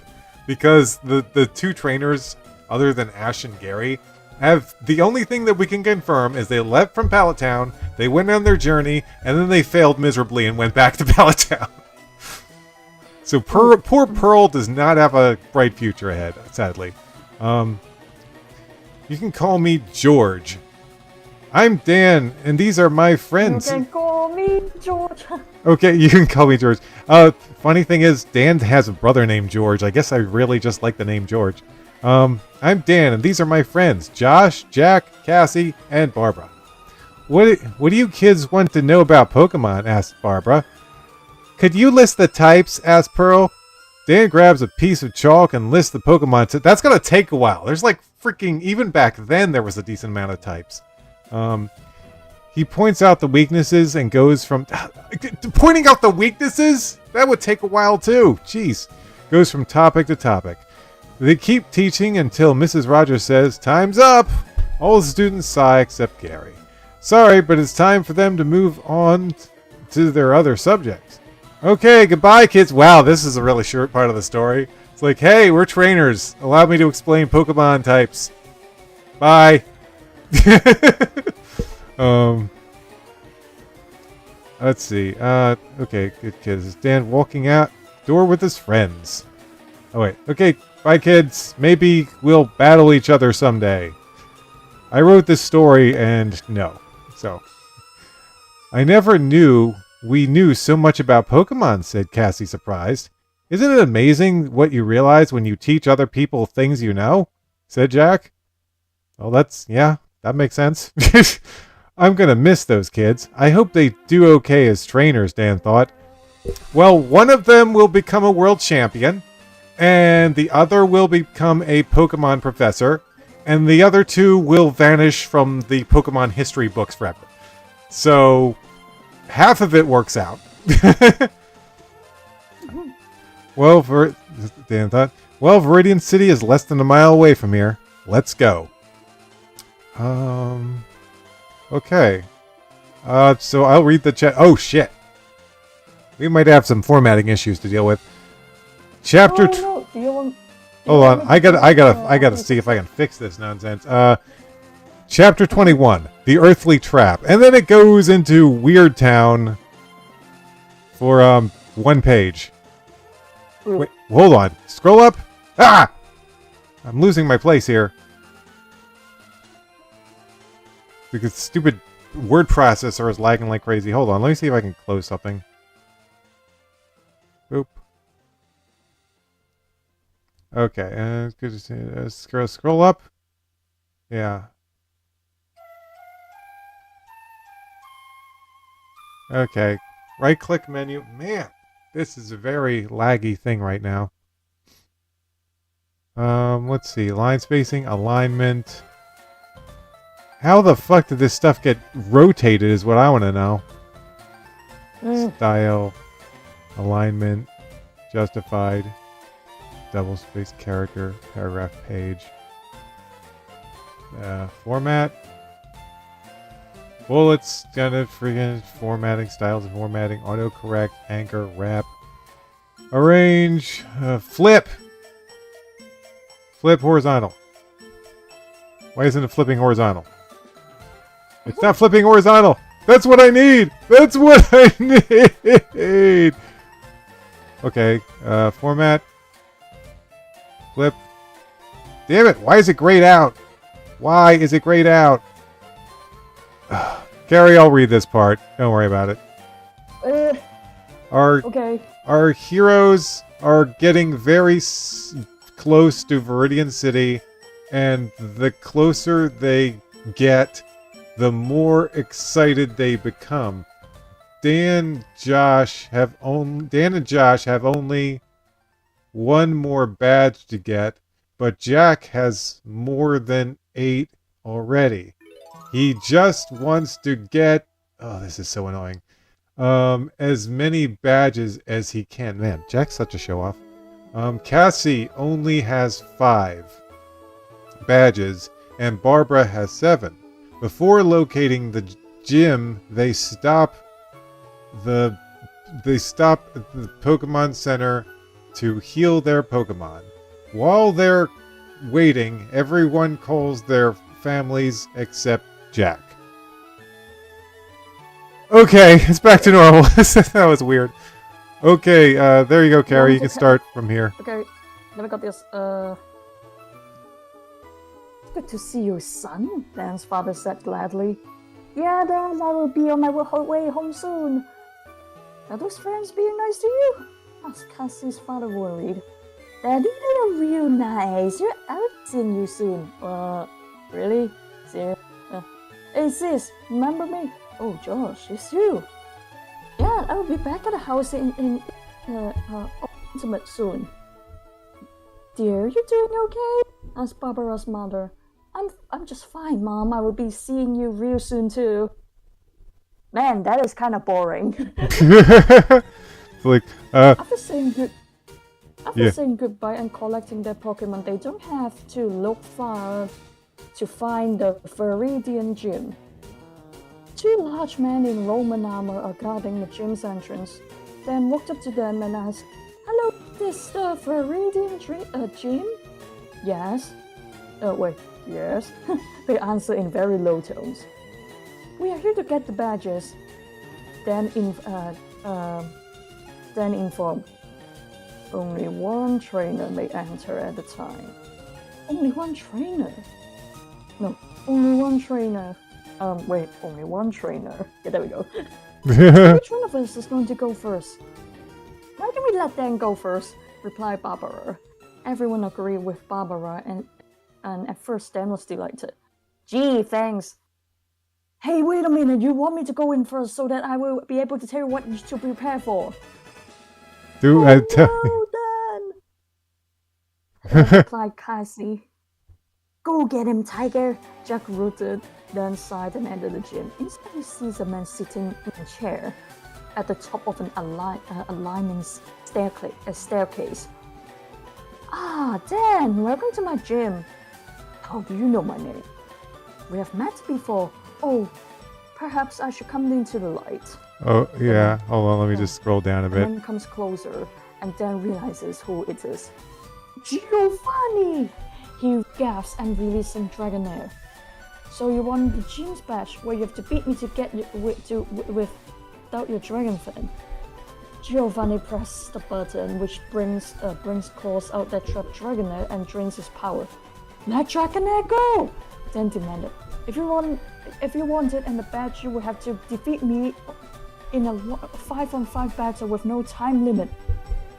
because the two trainers, other than Ash and Gary, have the only thing that we can confirm is they left from Pallet Town, they went on their journey, and then they failed miserably and went back to Pallet Town. So poor Pearl does not have a bright future ahead, sadly. You can call me George. I'm Dan, and these are my friends. You can call me George. Okay, you can call me George. Funny thing is, Dan has a brother named George. I guess I really just like the name George. I'm Dan, and these are my friends, Josh, Jack, Cassie, and Barbara. What do you kids want to know about Pokemon? Asked Barbara. Could you list the types? Asked Pearl. Dan grabs a piece of chalk and lists the Pokemon. That's going to take a while. There's like freaking, even back then, there was a decent amount of types. He points out the weaknesses and goes from... Pointing out the weaknesses? That would take a while too. Jeez. Goes from topic to topic. They keep teaching until Mrs. Rogers says, "Time's up!" All the students sigh except Gary. Sorry, but it's time for them to move on to their other subjects. Okay, goodbye, kids. Wow, this is a really short part of the story. It's like, hey, we're trainers. Allow me to explain Pokemon types. Bye. Let's see. Okay, good kids. Dan walking out door with his friends. Oh, wait. Okay, bye, kids. Maybe we'll battle each other someday. I wrote this story, and no. So, I never knew we knew so much about Pokemon, said Cassie, surprised. Isn't it amazing what you realize when you teach other people things you know? Said Jack. Well, that makes sense. I'm gonna miss those kids. I hope they do okay as trainers, Dan thought. Well, one of them will become a world champion, and the other will become a Pokemon professor, and the other two will vanish from the Pokemon history books forever. So, half of it works out. Well, Dan thought, well, Viridian City is less than a mile away from here. Let's go. Okay. So I'll read the chat. Oh, shit. We might have some formatting issues to deal with. Chapter... No, do you want... Hold on. I gotta see if I can fix this nonsense. Chapter 21. The Earthly Trap. And then it goes into Weird Town for, one page. Wait, hold on. Scroll up. Ah! I'm losing my place here. Because stupid word processor is lagging like crazy. Hold on. Let me see if I can close something. Boop. Okay. Good to see. Scroll up. Yeah. Okay. Right-click menu. Man, this is a very laggy thing right now. Let's see. Line spacing, alignment. How the fuck did this stuff get rotated is what I want to know. Style, alignment, justified, double space character, paragraph page. Format. Bullets, kind of freaking formatting, styles of formatting, autocorrect, anchor, wrap, arrange, flip. Flip horizontal. Why isn't it flipping horizontal? It's not flipping horizontal. That's what I need. That's what I need. Okay. Format. Flip. Damn it. Why is it grayed out? Why is it grayed out? Gary, I'll read this part. Don't worry about it. Okay. Our heroes are getting very close to Viridian City, and the closer they get, the more excited they become. Dan and Josh have only one more badge to get, but Jack has more than 8 already. He just wants to get... Oh, this is so annoying. As many badges as he can. Man, Jack's such a show-off. Cassie only has 5 badges, and Barbara has 7. Before locating the gym, they stop at the Pokemon Center to heal their Pokemon. While they're waiting, everyone calls their families except Jack. Okay, it's back to normal. That was weird. Okay, there you go, Carrie. You can start from here. Okay, never got this. Good to see you, son, Dan's father said gladly. Yeah, Dad, I will be on my way home soon. Are those friends being nice to you? Asked Cassie's father worried. Daddy, they're real nice. I'll see you soon. Really? Serious? Hey sis, remember me? Oh, Josh, it's you. Yeah, I'll be back at the house in intimate soon. Dear, you doing okay? Asked Barbara's mother. I'm just fine, Mom. I will be seeing you real soon too. Man, that is kind of boring. It's like, After saying goodbye and collecting their Pokemon, they don't have to look far to find the Viridian Gym. Two large men in Roman armor are guarding the gym's entrance. Dan walked up to them and asked, "Hello, this the Viridian Gym?" Yes. Yes. They answered in very low tones. We are here to get the badges. Dan informed. Only one trainer may enter at a time. Only one trainer? No, only one trainer. Only one trainer. Yeah, there we go. Which one of us is going to go first? Why don't we let Dan go first? Replied Barbara. Everyone agreed with Barbara, and at first Dan was delighted. Gee, thanks. Hey, wait a minute, you want me to go in first so that I will be able to tell you what to prepare for? do I tell you? Dan! Replied Cassie. Go get him, Tiger! Jack rooted, then sighed and entered the gym. Inside he sees a man sitting in a chair at the top of an aligning staircase. Ah, Dan, welcome to my gym. How do you know my name? We have met before. Oh, perhaps I should come into the light. Oh, yeah. Hold on, let me just scroll down a The bit. man comes closer and then realizes who it is. Giovanni! He gasps and releases some Dragonair. So you want the gym's badge where you have to beat me to get you without your Dragon Fin? Giovanni presses the button, which brings claws out that trap Dragonair and drains his power. Let Dragonair go! Dan demanded. If you want it and the badge, you will have to defeat me in a 5-on-5 battle with no time limit.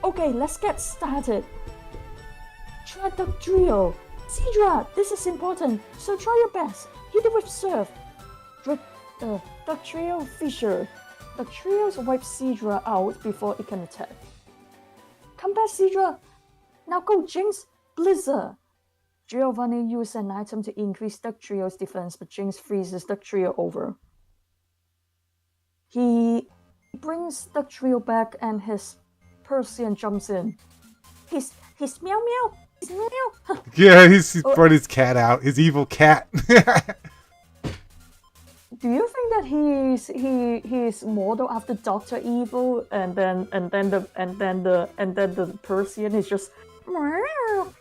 Okay, let's get started. Try Duck Trio. Seadra, this is important, so try your best. Hit it with Surf. Duck Trio Fisher. Duck Trio wipes Seadra out before it can attack. Come back, Seadra. Now go, Jinx. Blizzard. Giovanni uses an item to increase Duck Trio's defense, but Jinx freezes Duck Trio over. He brings Duck Trio back and his Persian jumps in. He's meow meow. He's meow meow. Yeah, he's brought his cat out. His evil cat. Do you think that he's modeled after Dr. Evil, and then the Persian is just meow?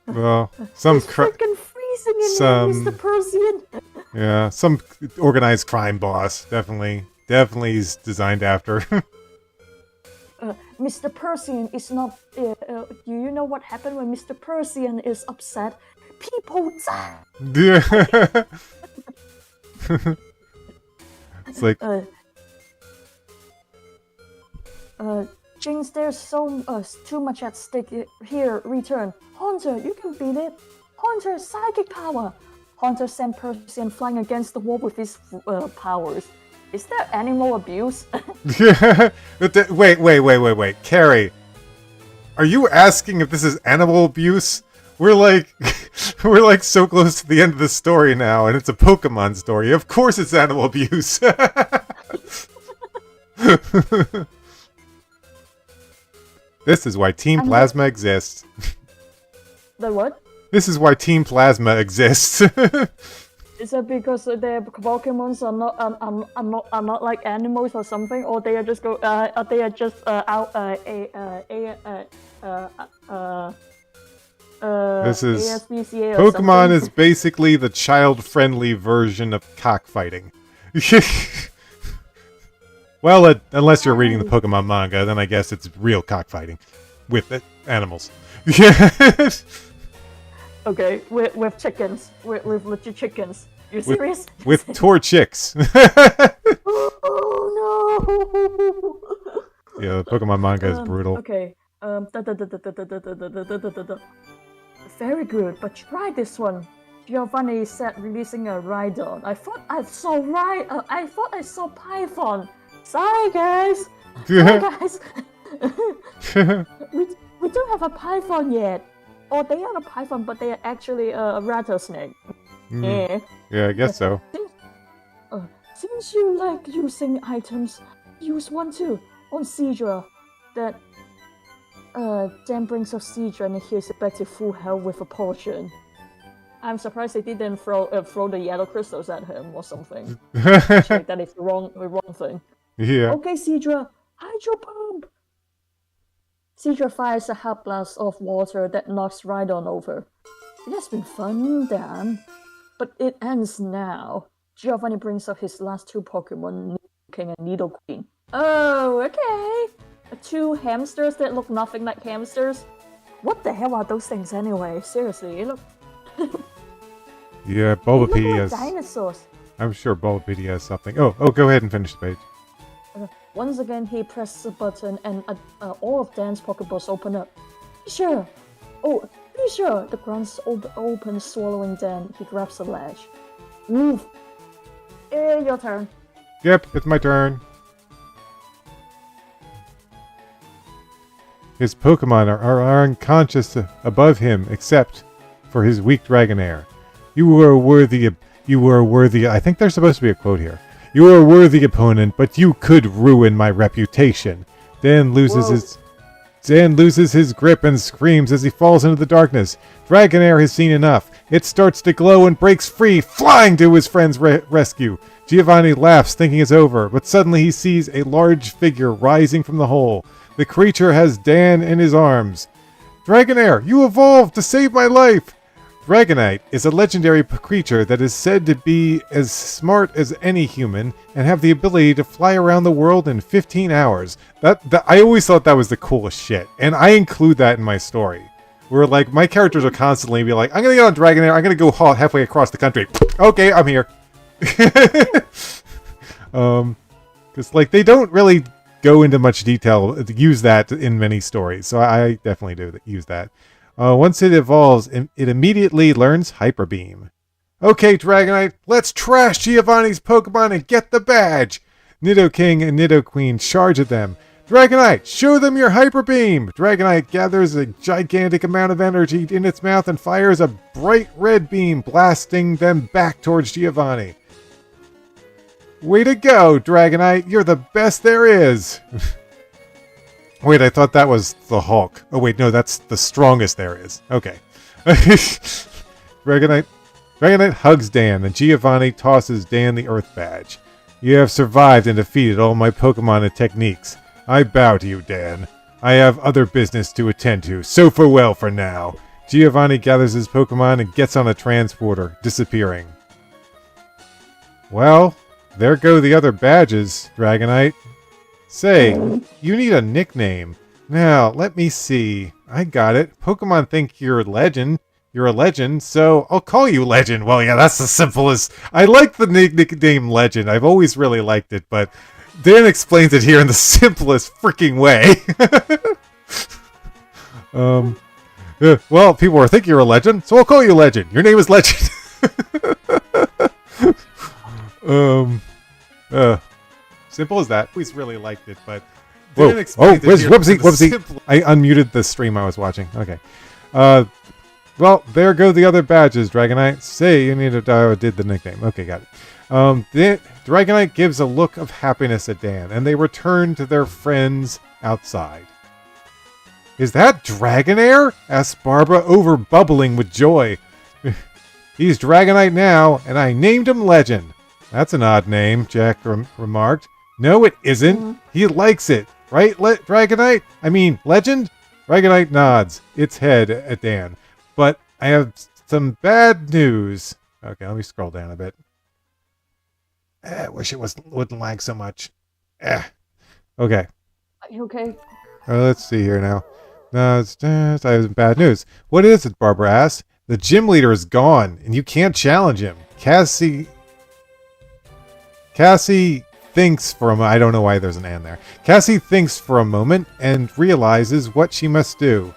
Well, some freaking freezing in there, Mr. Persian. Yeah, some organized crime boss. Definitely is designed after. Mr. Persian is not. Do you know what happened when Mr. Persian is upset? People die. Yeah. It's like. Jinx, there's too much at stake here. Return. Haunter, you can beat it. Haunter, psychic power. Haunter sent Persian flying against the wall with his powers. Is that animal abuse? Wait. Carrie, are you asking if this is animal abuse? We're like so close to the end of the story now, and it's a Pokemon story. Of course it's animal abuse. This is why Team Plasma exists. The what? This is why Team Plasma exists. Is that because their Pokemons are not like animals or something, or they are just This is ASPCA or Pokemon something. is basically the child-friendly version of cockfighting. Well, unless you're reading the Pokemon manga, then I guess it's real cockfighting with animals. Okay, with chickens. With legit chickens. You serious? With Torchics. Oh no! Yeah, the Pokemon manga is brutal. Okay. Very good, but try this one. Giovanni said releasing a Rhydon. I thought I saw Python. Sorry guys. Sorry guys. we don't have a Python yet. Or they are a Python, but they are actually a rattlesnake. Yeah. Yeah, I guess so. Since you like using items, use one too on Seadra. That Dan brings up Seadra and heals it back to full health with a potion. I'm surprised they didn't throw the yellow crystals at him or something. Check that is the wrong thing. Yeah. Okay, Seadra, Hydro Pump! Seadra fires a hot blast of water that knocks Rhydon over. It has been fun, Dan, but it ends now. Giovanni brings up his last two Pokemon, King and Nidoqueen. Oh, okay. Two hamsters that look nothing like hamsters. What the hell are those things anyway? Seriously, it look. Yeah, They Bulbapedia look has. like dinosaurs. I'm sure Bulbapedia has something. Oh, go ahead and finish the page. Once again, he presses a button and all of Dan's Pokeballs open up. Be sure! Oh, be sure! The ground's open, swallowing Dan. He grabs a ledge. Move! Your turn. Yep, it's my turn. His Pokemon are unconscious above him, except for his weak Dragonair. You are worthy. I think there's supposed to be a quote here. You are a worthy opponent, but you could ruin my reputation. Dan loses his grip and screams as he falls into the darkness. Dragonair has seen enough. It starts to glow and breaks free, flying to his friend's rescue. Giovanni laughs, thinking it's over, but suddenly he sees a large figure rising from the hole. The creature has Dan in his arms. Dragonair, you evolved to save my life! Dragonite is a legendary creature that is said to be as smart as any human and have the ability to fly around the world in 15 hours. I always thought that was the coolest shit, and I include that in my story. Where, like, my characters are constantly be like, I'm gonna get on Dragonair, I'm gonna go halfway across the country. Okay, I'm here. Because, like, they don't really go into much detail, use that in many stories, so I definitely do use that. Once it evolves, it immediately learns Hyper Beam. Okay, Dragonite, let's trash Giovanni's Pokemon and get the badge! Nidoking and Nidoqueen charge at them. Dragonite, show them your Hyper Beam! Dragonite gathers a gigantic amount of energy in its mouth and fires a bright red beam, blasting them back towards Giovanni. Way to go, Dragonite! You're the best there is! Wait, I thought that was the Hulk. Oh wait, no, that's the strongest there is. Okay. Dragonite hugs Dan, and Giovanni tosses Dan the Earth Badge. You have survived and defeated all my Pokemon and techniques. I bow to you, Dan. I have other business to attend to, so farewell for now. Giovanni gathers his Pokemon and gets on a transporter, disappearing. Well, there go the other badges, Dragonite. Say, you need a nickname. Now, let me see. I got it. Pokemon think you're a legend. You're a legend, so I'll call you Legend. Well, yeah, that's the simplest. I like the nickname Legend. I've always really liked it, but Dan explains it here in the simplest freaking way. Well, people are thinking you're a legend, so I'll call you Legend. Your name is Legend. Simple as that. Always really liked it, but whoopsie! I unmuted the stream I was watching. Okay. Well, there go the other badges, Dragonite. Say you need to did the nickname. Okay, got it. The Dragonite gives a look of happiness at Dan, and they return to their friends outside. Is that Dragonair? Asks Barbara, over bubbling with joy. He's Dragonite now, and I named him Legend. That's an odd name, Jack remarked. No, it isn't. He likes it. Right, Dragonite? I mean, Legend? Dragonite nods its head at Dan. But I have some bad news. Okay, let me scroll down a bit. I wish it wouldn't lag so much. Okay. Are you okay? Let's see here now. No, I have some bad news. What is it, Barbara asked. The gym leader is gone, and you can't challenge him. Cassie thinks for a moment. I don't know why there's an and there. Cassie thinks for a moment and realizes what she must do.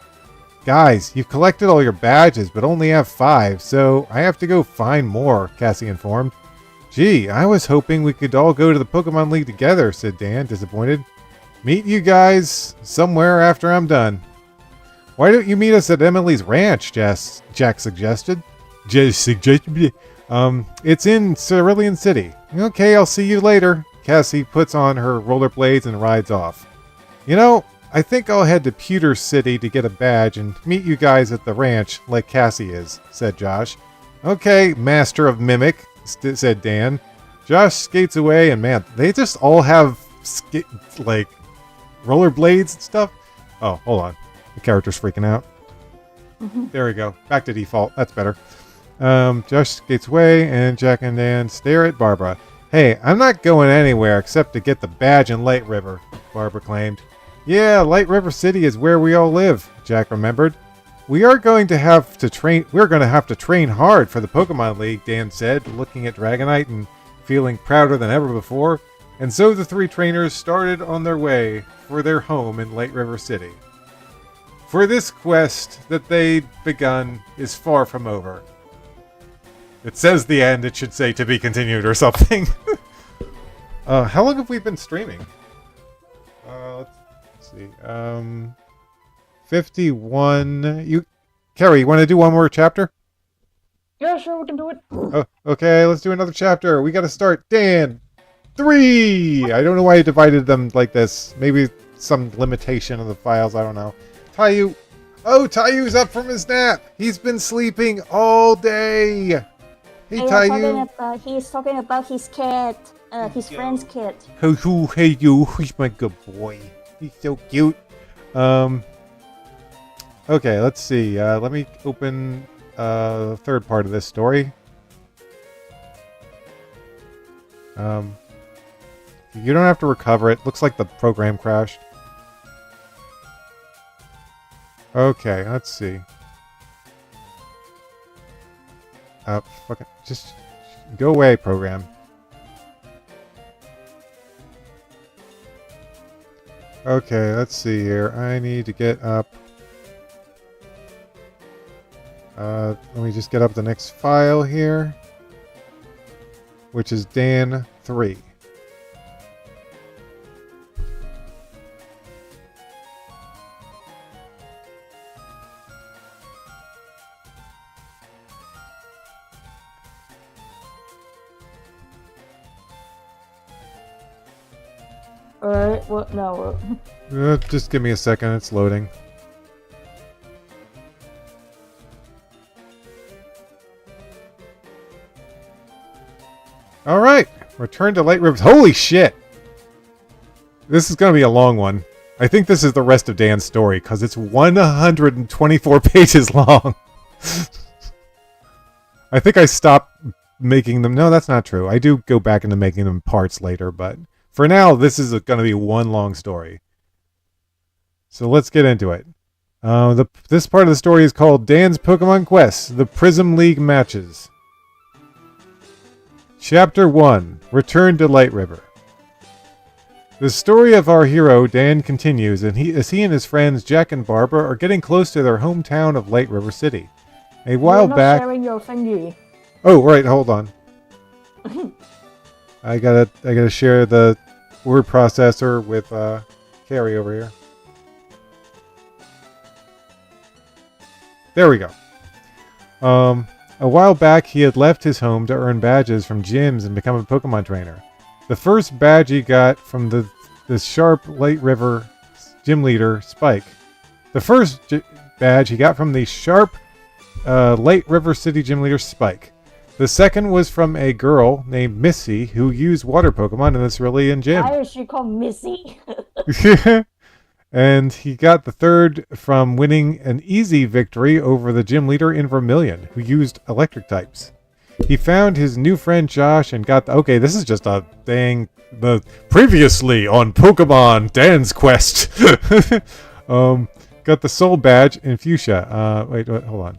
Guys, you've collected all your badges, but only have 5, so I have to go find more, Cassie informed. Gee, I was hoping we could all go to the Pokemon League together, said Dan, disappointed. Meet you guys somewhere after I'm done. Why don't you meet us at Emily's ranch, Jack suggested. It's in Cerulean City. Okay, I'll see you later. Cassie puts on her rollerblades and rides off. You know, I think I'll head to Pewter City to get a badge and meet you guys at the ranch like Cassie is, said Josh. Okay, Master of Mimic, said Dan. Josh skates away and man, they just all have like rollerblades and stuff. Oh, hold on. The character's freaking out. There we go. Back to default. That's better. Josh skates away and Jack and Dan stare at Barbara. Hey, I'm not going anywhere except to get the badge in Light River, Barbara claimed. Yeah, Light River City is where we all live, Jack remembered. We're going to have to train hard for the Pokemon League, Dan said, looking at Dragonite and feeling prouder than ever before. And so the 3 trainers started on their way for their home in Light River City. For this quest that they'd begun is far from over. It says the end, it should say to be continued or something. How long have we been streaming? Let's see. 51. Carrie, you want to do one more chapter? Yeah, sure, we can do it. Oh, okay, let's do another chapter. We got to start. Dan, 3. I don't know why I divided them like this. Maybe some limitation of the files. I don't know. Tayu. Oh, Tayu's up from his nap. He's been sleeping all day. Hey, Tayu. He's talking about his cat, his friend's cat. Hey, you. He's my good boy. He's so cute. Okay, let's see. Let me open the third part of this story. You don't have to recover it. Looks like the program crashed. Okay, let's see. Fucking just go away, program. Okay, let's see here. I need to get up. Let me just get up the next file here, which is Dan 3. Alright, what now? Just give me a second, it's loading. Alright, return to Light River. Holy shit! This is going to be a long one. I think this is the rest of Dan's story, because it's 124 pages long. I think I stopped making them. No, that's not true. I do go back into making them parts later, but for now, this is going to be one long story. So let's get into it. This part of the story is called Dan's Pokemon Quest, the Prism League Matches. Chapter 1, Return to Light River. The story of our hero, Dan, continues, and as he and his friends Jack and Barbara are getting close to their hometown of Light River City. A while back... Sharing your thingy. Oh, right, hold on. I gotta share the word processor with Carrie over here. There we go. A while back, he had left his home to earn badges from gyms and become a Pokemon trainer. The first badge he got from the sharp Light River gym leader, Spike. The first badge he got from the sharp Light River City gym leader, Spike. The second was from a girl named Missy who used water Pokemon in the Cerulean gym. Why is she called Missy? And he got the third from winning an easy victory over the gym leader in Vermilion, who used electric types. He found his new friend Josh and got okay, this is just a thing. The previously on Pokemon Dan's Quest. Got the soul badge in Fuchsia. Wait, hold on.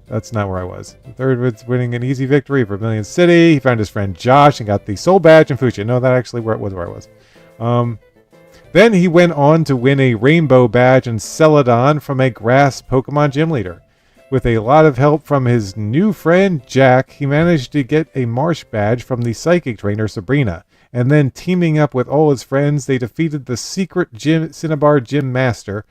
That's not where I was. The third was winning an easy victory for Vermilion City. He found his friend Josh and got the soul badge in Fuchsia. No, that actually where I was. Then he went on to win a rainbow badge in Celadon from a grass Pokemon gym leader. With a lot of help from his new friend Jack, he managed to get a marsh badge from the psychic trainer Sabrina. And then teaming up with all his friends, they defeated the secret Cinnabar Gym Master.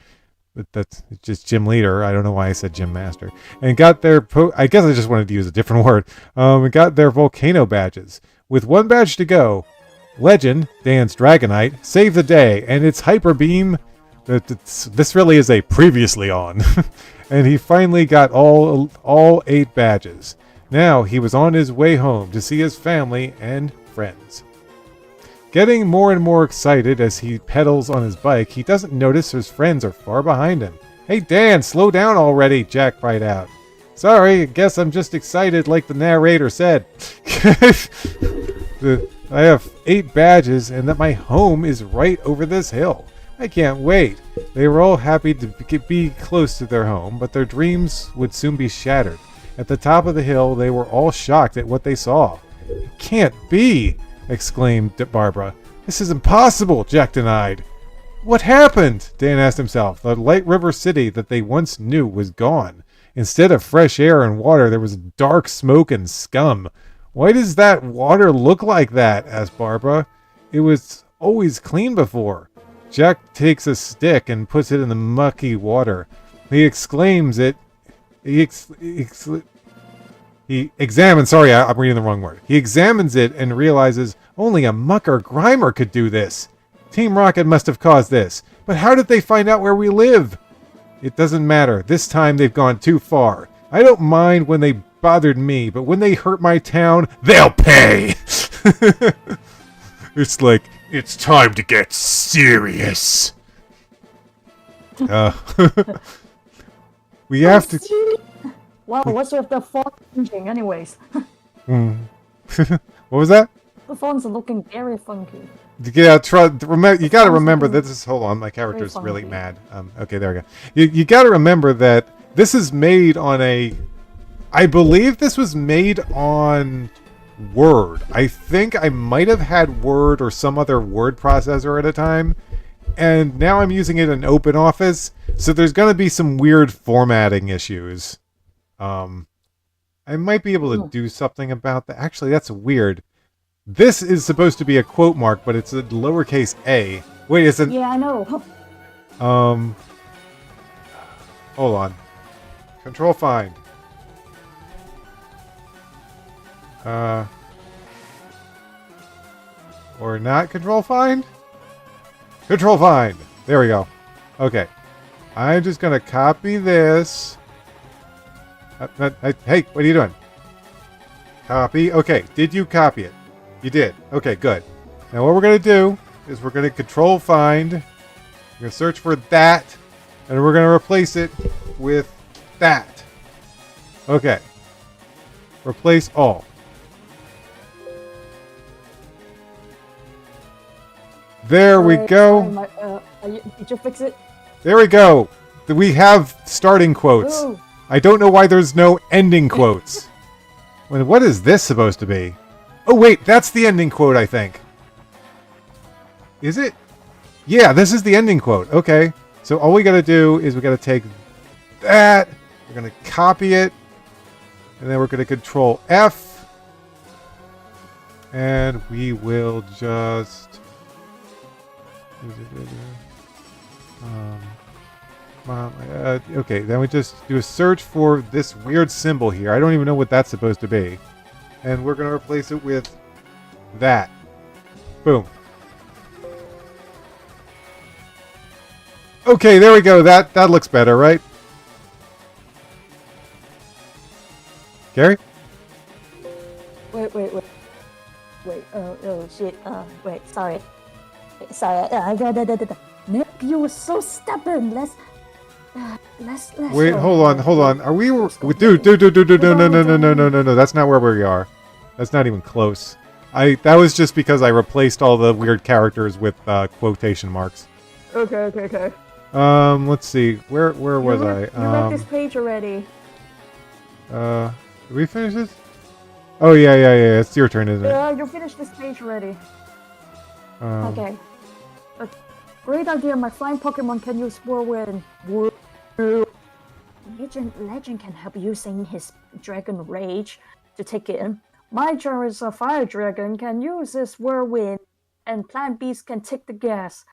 That's just Gym Leader. I don't know why I said Gym Master. And got their... I guess I just wanted to use a different word. And got their Volcano badges. With one badge to go, Legend, Dan's Dragonite, saved the day. And its Hyper Beam... This really is a previously on. And he finally got all 8 badges. Now he was on his way home to see his family and friends. Getting more and more excited as he pedals on his bike, he doesn't notice his friends are far behind him. "Hey Dan, slow down already," Jack cried out. "Sorry, I guess I'm just excited like the narrator said." I have 8 badges and that my home is right over this hill. I can't wait. They were all happy to be close to their home, but their dreams would soon be shattered. At the top of the hill, they were all shocked at what they saw. "It can't be!" exclaimed Barbara. "This is impossible," Jack denied. "What happened?" Dan asked himself. The Light River City that they once knew was gone. Instead of fresh air and water, there was dark smoke and scum. "Why does that water look like that?" asked Barbara. "It was always clean before." Jack takes a stick and puts it in the mucky water. He exclaims it. He examines, sorry, I'm reading the wrong word. He examines it and realizes only a mucker Grimer could do this. Team Rocket must have caused this. But how did they find out where we live? It doesn't matter. This time they've gone too far. I don't mind when they bothered me, but when they hurt my town, they'll pay. It's like, it's time to get serious. We have to... Wow, what's with the font changing anyways? What was that? The fonts are looking very funky. Yeah, you gotta remember that this is... Hold on, my character's really mad. Okay, there we go. You gotta remember that this is made on a... I believe this was made on Word. I think I might have had Word or some other word processor at a time. And now I'm using it in OpenOffice, so there's gonna be some weird formatting issues. I might be able to do something about that. Actually, that's weird. This is supposed to be a quote mark, but it's a lowercase a. Wait, it's an... Yeah, I know. Hold on. Control find. Or not control find? Control find! There we go. Okay. I'm just gonna copy this. Hey, what are you doing? Copy. Okay, did you copy it? You did. Okay, good. Now what we're going to do is we're going to control find. We're going to search for that. And we're going to replace it with that. Okay. Replace all. There we go. Did you fix it? There we go. We have starting quotes. Ooh. I don't know why there's no ending quotes. What is this supposed to be? Oh wait, that's the ending quote, I think. Is it? Yeah, this is the ending quote. Okay. So all we gotta do is we gotta take that, we're gonna copy it, and then we're gonna control F, and we will just okay, then we just do a search for this weird symbol here. I don't even know what that's supposed to be. And we're going to replace it with that. Boom. Okay, there we go. That looks better, right? Gary? Wait. Oh shit. Wait, sorry. Sorry. Nick, you were so stubborn. Let's Wait, go. hold on. Are we... Dude, no. That's not where we are. That's not even close. That was just because I replaced all the weird characters with quotation marks. Okay. Let's see. Where was I? You read this page already. Did we finish this? Oh, yeah. It's your turn, isn't it? Yeah, you finished this page already. Okay. Great idea. My flying Pokemon can use Whirlwind. Legend can help using his Dragon Rage to take it in. My Charizard Fire Dragon can use his Whirlwind, and Plant Beast can take the gas.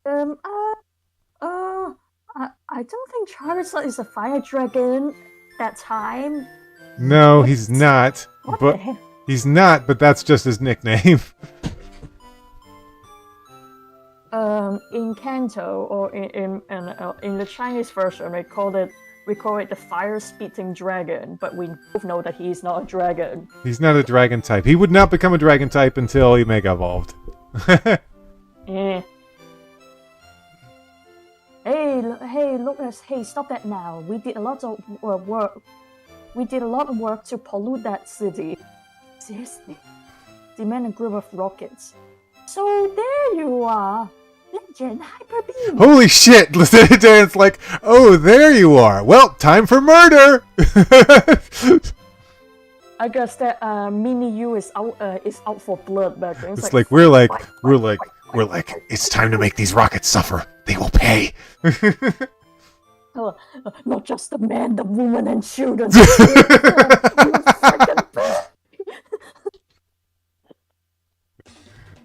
I don't think Charizard is a Fire Dragon that time. No, he's not. What But the heck? he's not. But that's just his nickname. In Kanto or in the Chinese version, we call it the fire-spitting dragon, but we both know that he's not a dragon. He's not a dragon type. He would not become a dragon type until he mega evolved. Eh. Hey, Lucas! Hey, stop that now. We did a lot of work. We did a lot of work to pollute that city. Seriously, demand a group of rockets. So there you are. Legend Hyper Beam! Holy shit! It's like, oh, there you are. Well, time for murder! I guess that Mini U is out for blood back then. It's like, we're like, it's time to make these rockets suffer. They will pay. Not just the man, the woman, and children.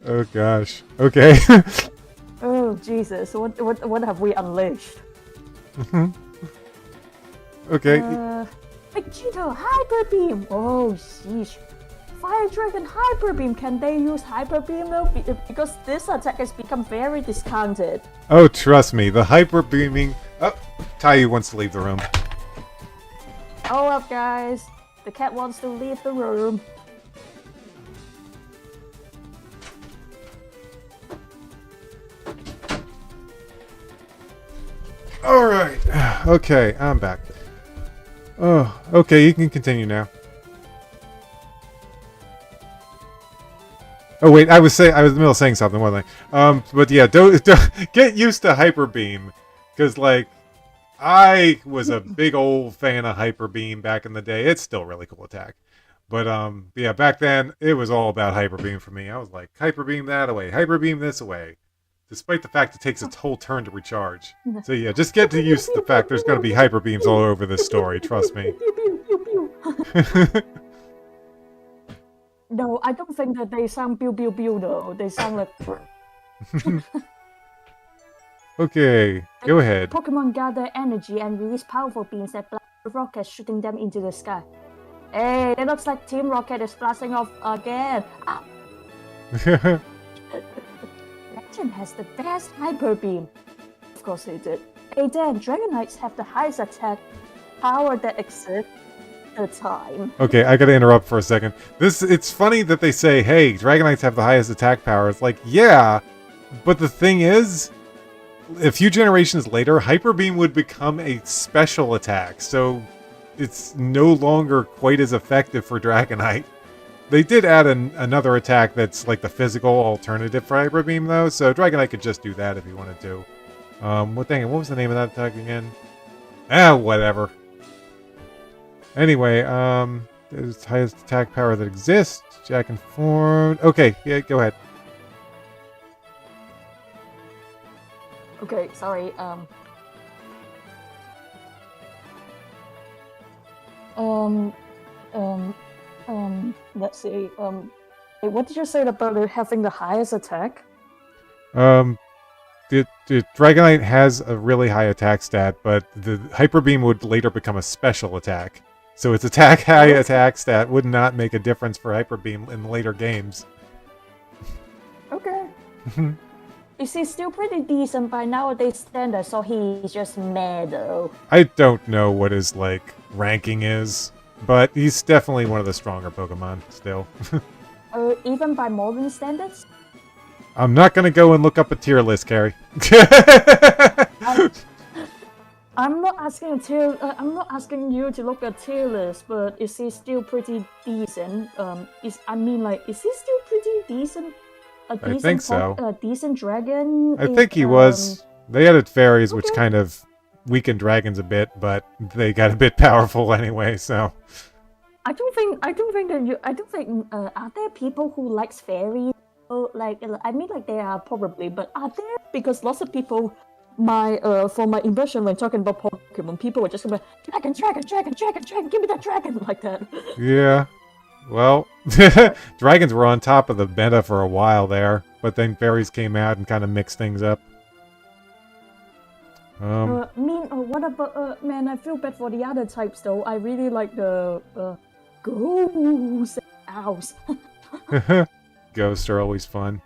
Oh gosh. Okay. Oh Jesus! What have we unleashed? Okay. Vegito Hyper Beam. Oh sheesh! Fire Dragon Hyper Beam. Can they use Hyper Beam though? Because this attack has become very discounted. Oh, trust me, the hyper beaming. Oh, Tayu wants to leave the room. Oh well, guys, the cat wants to leave the room. All right. Okay, I'm back. Oh, okay, you can continue now. Oh wait, I was in the middle of saying something, wasn't I? But yeah, don't get used to Hyper Beam, because like, I was a big old fan of Hyper Beam back in the day. It's still a really cool attack, but yeah, back then it was all about Hyper Beam for me. I was like, Hyper Beam that away, Hyper Beam this away, despite the fact it takes its whole turn to recharge. So yeah, just get to use the fact there's going to be Hyper Beams all over this story. Trust me. No, I don't think that they sound pew pew pew though. They sound like. Okay, go ahead. Pokemon gather energy and release powerful beams that blast rockets, shooting them into the sky. Hey, it looks like Team Rocket is blasting off again. Ah. Legend has the best Hyper Beam. Of course they did. Hey Dan, Dragonites have the highest attack power that exists at the time. Okay, I gotta interrupt for a second. It's funny that they say, hey, Dragonites have the highest attack power. It's like, yeah, but the thing is, a few generations later, Hyper Beam would become a special attack, so it's no longer quite as effective for Dragonite. They did add another attack that's like the physical alternative for Hyper Beam, though, so Dragonite could just do that if he wanted to. What was the name of that attack again? Whatever. Anyway, there's the highest attack power that exists. Jack and Form. Okay, yeah, go ahead. Okay, sorry. Let's see. What did you say about it having the highest attack? The Dragonite has a really high attack stat, but the Hyper Beam would later become a special attack. So its high attack stat would not make a difference for Hyper Beam in later games. Okay. Is he still pretty decent by nowadays standards, so he's just mad though? I don't know what his, like, ranking is, but he's definitely one of the stronger Pokemon still. Even by modern standards? I'm not gonna go and look up a tier list, Carrie. I'm not asking a tier. I'm not asking you to look at tier list, but is he still pretty decent? Is he still pretty decent? A decent I think so. A decent dragon. I think he was. They added fairies, which okay. kind of weakened dragons a bit, but they got a bit powerful anyway. So I don't think that you. I don't think. Are there people who likes fairies? Oh, there are probably, but are there? Because lots of people. For my impression when talking about Pokemon, people were just going, dragon, give me that dragon, like that. yeah. Well, dragons were on top of the meta for a while there, but then fairies came out and kind of mixed things up. What about man? I feel bad for the other types though. I really like the ghosts and owls. Ghosts are always fun.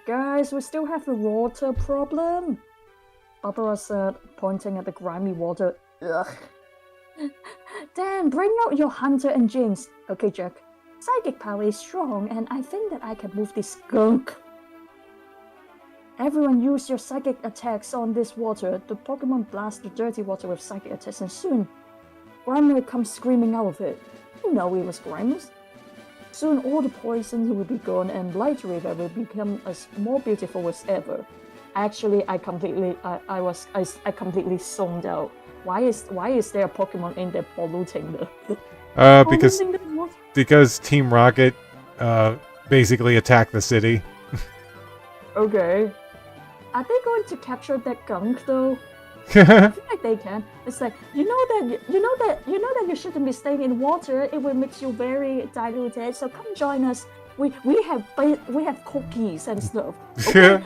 Guys, we still have the water problem. Barbara said, pointing at the grimy water. Ugh. Dan, bring out your hunter and Jinx. Okay, Jack. Psychic power is strong, and I think that I can move this skunk. Everyone use your psychic attacks on this water. The Pokemon blast the dirty water with psychic attacks, and soon, Grimer comes screaming out of it. You know it was Grimer's. Soon all the poison will be gone and Light River will become as more beautiful as ever. Actually, I completely zoned out. Why is there a Pokemon in there polluting the because Team Rocket basically attacked the city. Okay. Are they going to capture that gunk though? I feel like they can. It's like you know that you shouldn't be staying in water. It will make you very diluted. So come join us. We have cookies and stuff. Okay?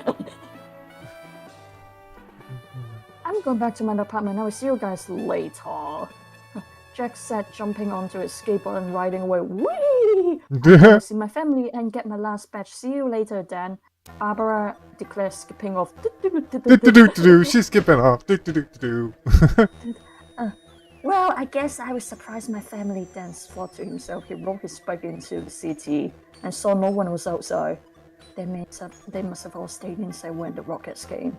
I'm going back to my apartment. I will see you guys later. Jack said, jumping onto his skateboard and riding away. Whee! I'm gonna see my family and get my last batch. See you later, Dan. Barbara declares, skipping off. She's skipping off. Well, I guess I was surprised my family. Dan thought to himself. He rode his bike into the city and saw no one was outside. They must have all stayed inside when the rockets came.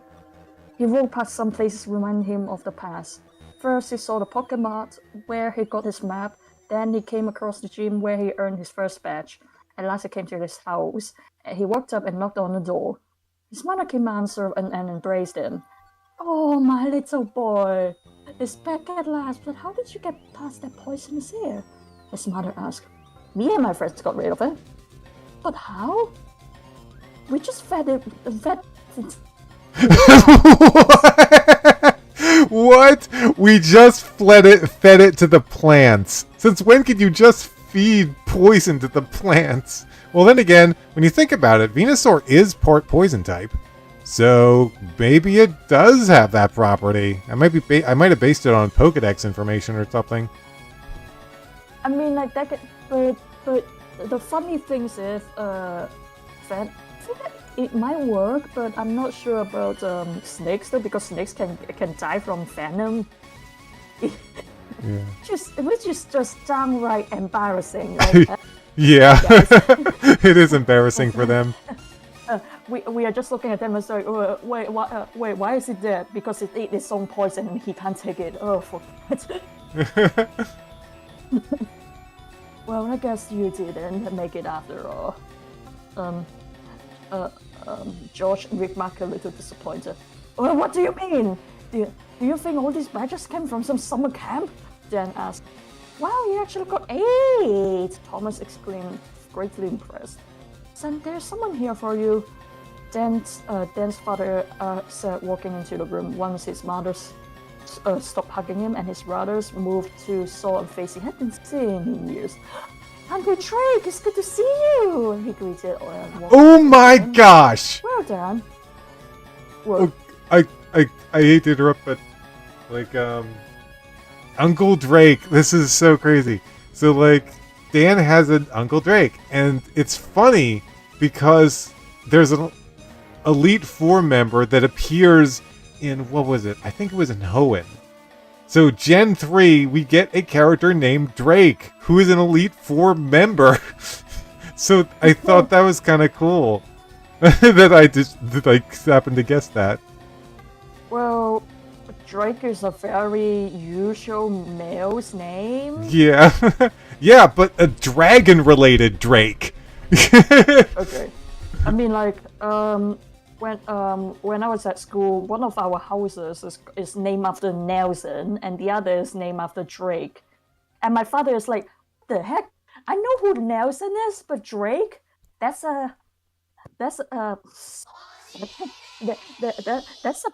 He rode past some places reminding him of the past. First, he saw the Pokemon where he got his map. Then he came across the gym where he earned his first badge. At last, he came to his house. He walked up and knocked on the door. His mother came answer and embraced him. Oh, my little boy. It's back at last, but how did you get past that poisonous air? His mother asked. Me and my friends got rid of it. But how? We just fed it. What? We just fed it to the plants. Since when could you just feed poison to the plants? Well, then again, when you think about it, Venusaur is part poison type. So maybe it does have that property. I might have based it on Pokedex information or something. I mean, like that could, but the funny thing is, Fen, it might work, but I'm not sure about snakes though, because snakes can die from venom. Yeah. Which is just downright embarrassing. Like, yeah, it is embarrassing for them. We are just looking at them and saying, wait, why is it dead? Because it ate its own poison and he can't take it. Oh, for God. Well, I guess you didn't make it after all. George remarked a little disappointed. Well, what do you mean? Do you think all these badges came from some summer camp? Dan asked. Wow, you actually got 8! Thomas exclaimed, greatly impressed. Son, there's someone here for you. Dan's father said, walking into the room. Once his mother stopped hugging him and his brothers moved to saw a face he hadn't seen in years. Uncle Drake, it's good to see you! He greeted. Oh my gosh! Well done. Well, I hate to interrupt, but like Uncle Drake, this is so crazy. So like Dan has an Uncle Drake, and it's funny because there's an Elite Four member that appears in, what was it? I think it was in Hoenn. So Gen 3, we get a character named Drake, who is an Elite Four member. So I thought that was kind of cool. that I happened to guess that. Well, Drake is a very usual male's name. Yeah. Yeah, but a dragon-related Drake. Okay. I mean, like, when I was at school, one of our houses is named after Nelson, and the other is named after Drake. And my father is like, "What the heck? I know who Nelson is, but Drake? That's a that's a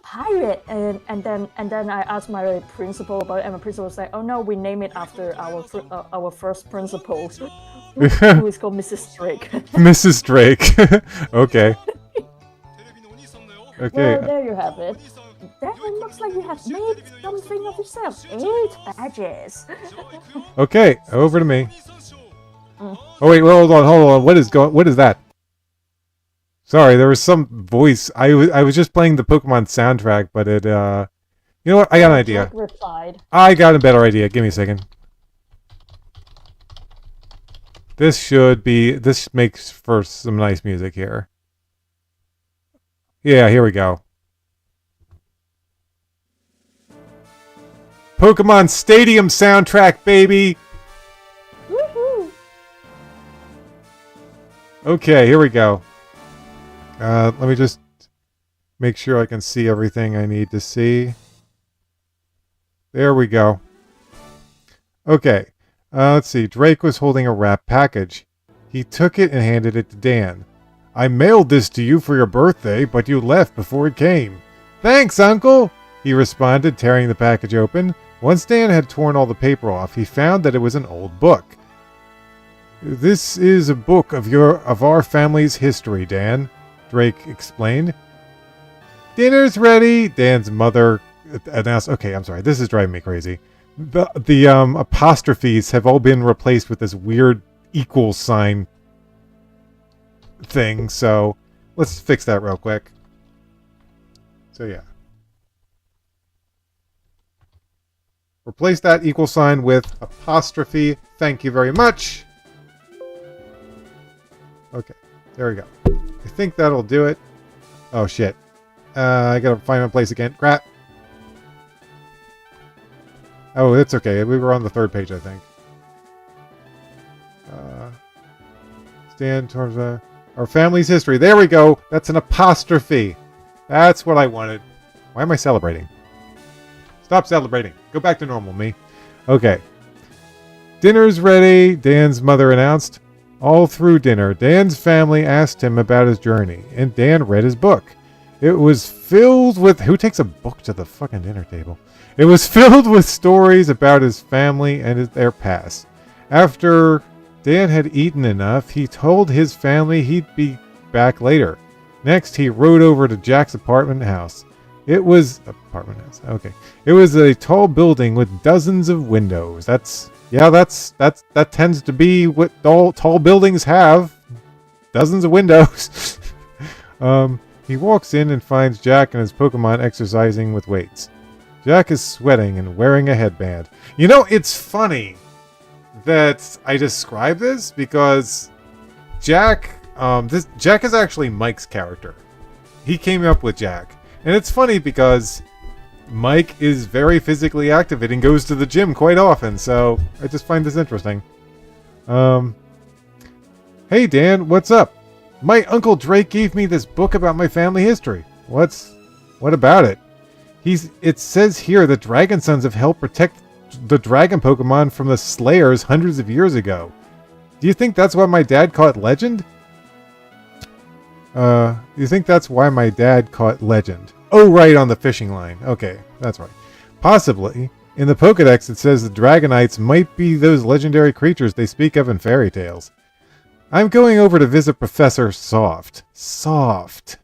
pirate." And then I asked my principal about it, and my principal was like, "Oh no, we name it after our first principal, who is called Mrs. Drake." Mrs. Drake. Okay. Okay. Well, there you have it. That looks like you have made something of yourself. 8 badges. Okay, over to me. Oh wait, hold on. What is that? Sorry, there was some voice. I was just playing the Pokemon soundtrack, but it you know what? I got an idea. Replied. I got a better idea. Give me a second. This makes for some nice music here. Yeah, here we go. Pokemon Stadium soundtrack, baby! Woohoo! Okay, here we go. Let me just make sure I can see everything I need to see. There we go. Okay, let's see. Drake was holding a wrapped package. He took it and handed it to Dan. I mailed this to you for your birthday, but you left before it came. Thanks, Uncle! He responded, tearing the package open. Once Dan had torn all the paper off, he found that it was an old book. This is a book of our family's history, Dan, Drake explained. Dinner's ready, Dan's mother announced. Okay, I'm sorry, this is driving me crazy. The apostrophes have all been replaced with this weird equal sign thing, so let's fix that real quick. So yeah. Replace that equal sign with apostrophe. Thank you very much. Okay, there we go. I think that'll do it. Oh shit. I gotta find my place again. Crap. Oh, it's okay. We were on the 3rd page, I think. Stand towards our family's history. There we go. That's an apostrophe. That's what I wanted. Why am I celebrating? Stop celebrating. Go back to normal, me. Okay. Dinner's ready, Dan's mother announced. All through dinner, Dan's family asked him about his journey, and Dan read his book. It was filled with... Who takes a book to the fucking dinner table? It was filled with stories about his family and their past. After Dan had eaten enough, he told his family he'd be back later. Next, he rode over to Jack's apartment house. It was... Apartment house, okay. It was a tall building with dozens of windows. That tends to be what all tall buildings have. Dozens of windows. He walks in and finds Jack and his Pokemon exercising with weights. Jack is sweating and wearing a headband. You know, it's funny that I describe this because Jack is actually Mike's character. He came up with Jack. And it's funny because Mike is very physically active and goes to the gym quite often, so I just find this interesting. Hey Dan, what's up? My Uncle Drake gave me this book about my family history. What about it? It says here that Dragon Sons have helped protect the dragon Pokemon from the Slayers hundreds of years ago. Do you think that's why my dad caught Legend? You think that's why my dad caught Legend? Oh, right, on the fishing line. Okay, that's right. Possibly. In the Pokedex, it says the Dragonites might be those legendary creatures they speak of in fairy tales. I'm going over to visit Professor Soft. Soft.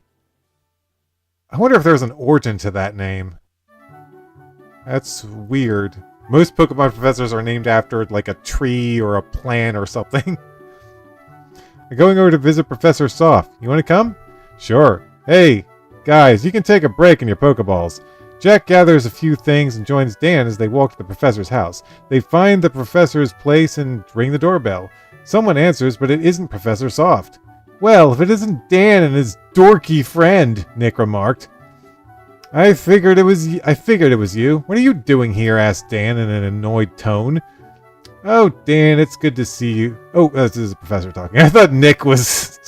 I wonder if there's an origin to that name. That's weird. Most Pokemon professors are named after, like, a tree or a plant or something. I'm going over to visit Professor Soft. You want to come? Sure. Hey, guys, you can take a break in your Pokeballs. Jack gathers a few things and joins Dan as they walk to the professor's house. They find the professor's place and ring the doorbell. Someone answers, but it isn't Professor Soft. Well, if it isn't Dan and his dorky friend, Nick remarked. I figured it was you. What are you doing here? Asked Dan in an annoyed tone. Oh, Dan, it's good to see you. Oh, this is the professor talking. I thought Nick was...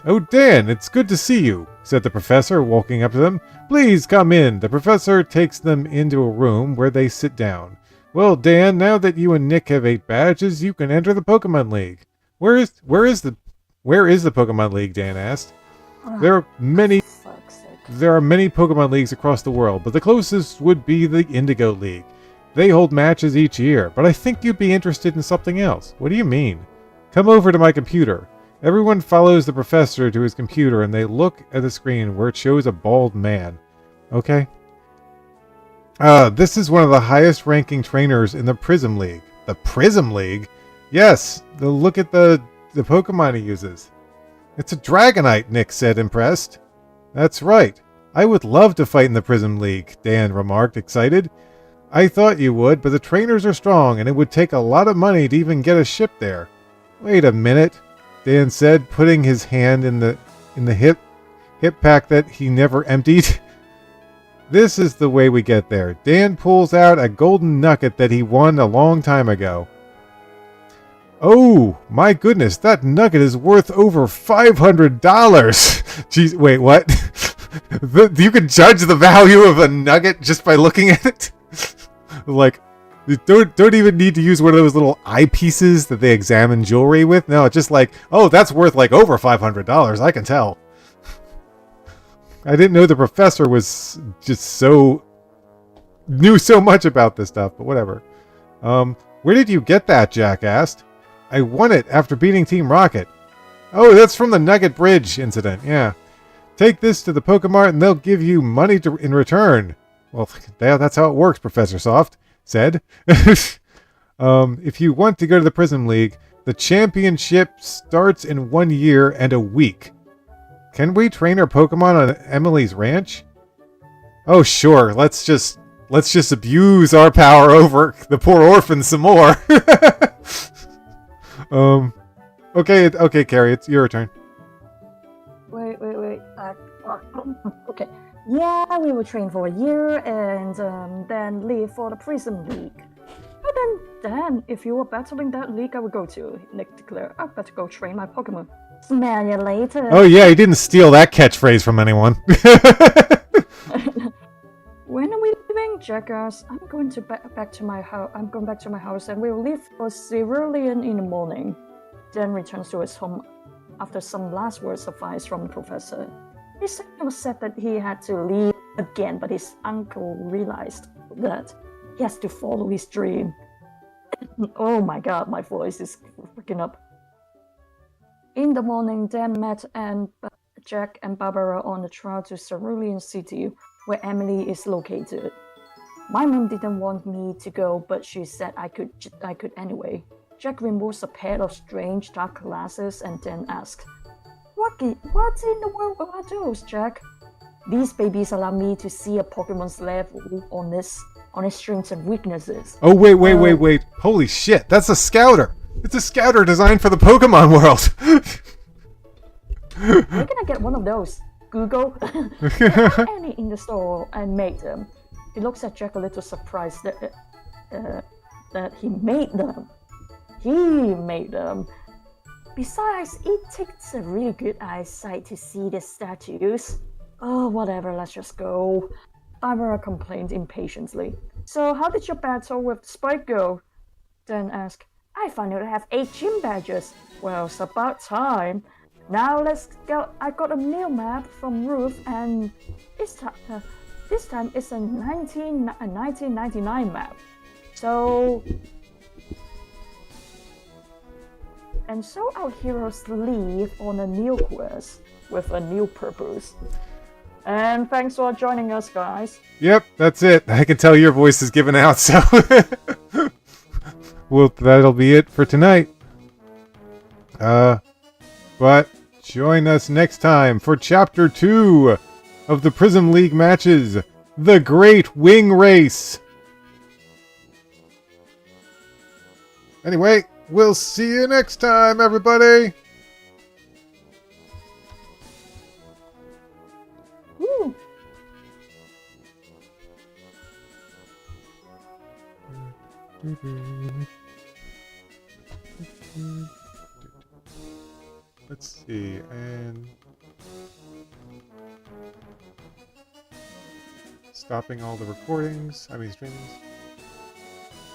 Oh, Dan, it's good to see you, said the professor, walking up to them. Please come in. The professor takes them into a room where they sit down. Well, Dan, now that you and Nick have 8 badges, you can enter the Pokemon League. Where is the Pokemon League? Dan asked. There are many Pokemon Leagues across the world, but the closest would be the Indigo League. They hold matches each year, but I think you'd be interested in something else. What do you mean? Come over to my computer. Everyone follows the professor to his computer and they look at the screen where it shows a bald man. Okay. This is one of the highest ranking trainers in the Prism League. The Prism League? Yes, look at the Pokemon he uses. It's a Dragonite, Nick said, impressed. That's right. I would love to fight in the Prism League, Dan remarked, excited. I thought you would, but the trainers are strong and it would take a lot of money to even get a ship there. Wait a minute, Dan said, putting his hand in the hip pack that he never emptied. This is the way we get there. Dan pulls out a golden nugget that he won a long time ago. Oh, my goodness, that nugget is worth over $500. Jeez, wait, what? You can judge the value of a nugget just by looking at it? Like, don't even need to use one of those little eyepieces that they examine jewelry with. No, it's just like, oh, that's worth like over $500. I can tell. I didn't know the professor was just knew so much about this stuff, but whatever. Where did you get that? Jack asked. I won it after beating Team Rocket. Oh, that's from the Nugget Bridge incident, yeah. Take this to the Pokemart and they'll give you money in return. Well, that's how it works, Professor Soft said. If you want to go to the Prism League, the championship starts in 1 year and a week. Can we train our Pokemon on Emily's ranch? Oh, sure. Let's just abuse our power over the poor orphan some more. Okay, Carrie, it's your turn. Wait. Okay. Yeah, we will train for a year and then leave for the Prism League. But then, if you were battling that league, I would go to. Nick declared, I better go train my Pokemon. Smell you later. Oh yeah, he didn't steal that catchphrase from anyone. When are we leaving, Jackass? I'm going back to my house. I'm going back to my house, and we'll leave for Cerulean in the morning. Dan returns to his home after some last words of advice from the professor. He said that he had to leave again, but his uncle realized that he has to follow his dream. Oh my god, my voice is freaking up. In the morning, Dan met Jack and Barbara on the trail to Cerulean City, where Emily is located. My mom didn't want me to go, but she said I could anyway. Jack removes a pair of strange dark glasses and then asks, What in the world are those, Jack? These babies allow me to see a Pokemon's level on its strengths and weaknesses. Oh, wait. Holy shit, that's a Scouter! It's a Scouter designed for the Pokemon world! Where can I get one of those? Google? There aren't any in the store and made them. He looks at Jack a little surprised that he made them. He made them. Besides, it takes a really good eyesight to see the statues. Oh, whatever, let's just go. Barbara complained impatiently. So, how did your battle with Spike go? Dan asked. I finally have 8 gym badges. Well, it's about time. Now let's go. I got a new map from Ruth, and this time it's a 1999 map. So our heroes leave on a new quest with a new purpose. And thanks for joining us, guys. Yep, that's it. I can tell your voice is giving out, so well, that'll be it for tonight. But join us next time for Chapter 2 of the Prism League matches, The Great Wing Race. Anyway, we'll see you next time, everybody. Let's see, and stopping all the recordings, streamings.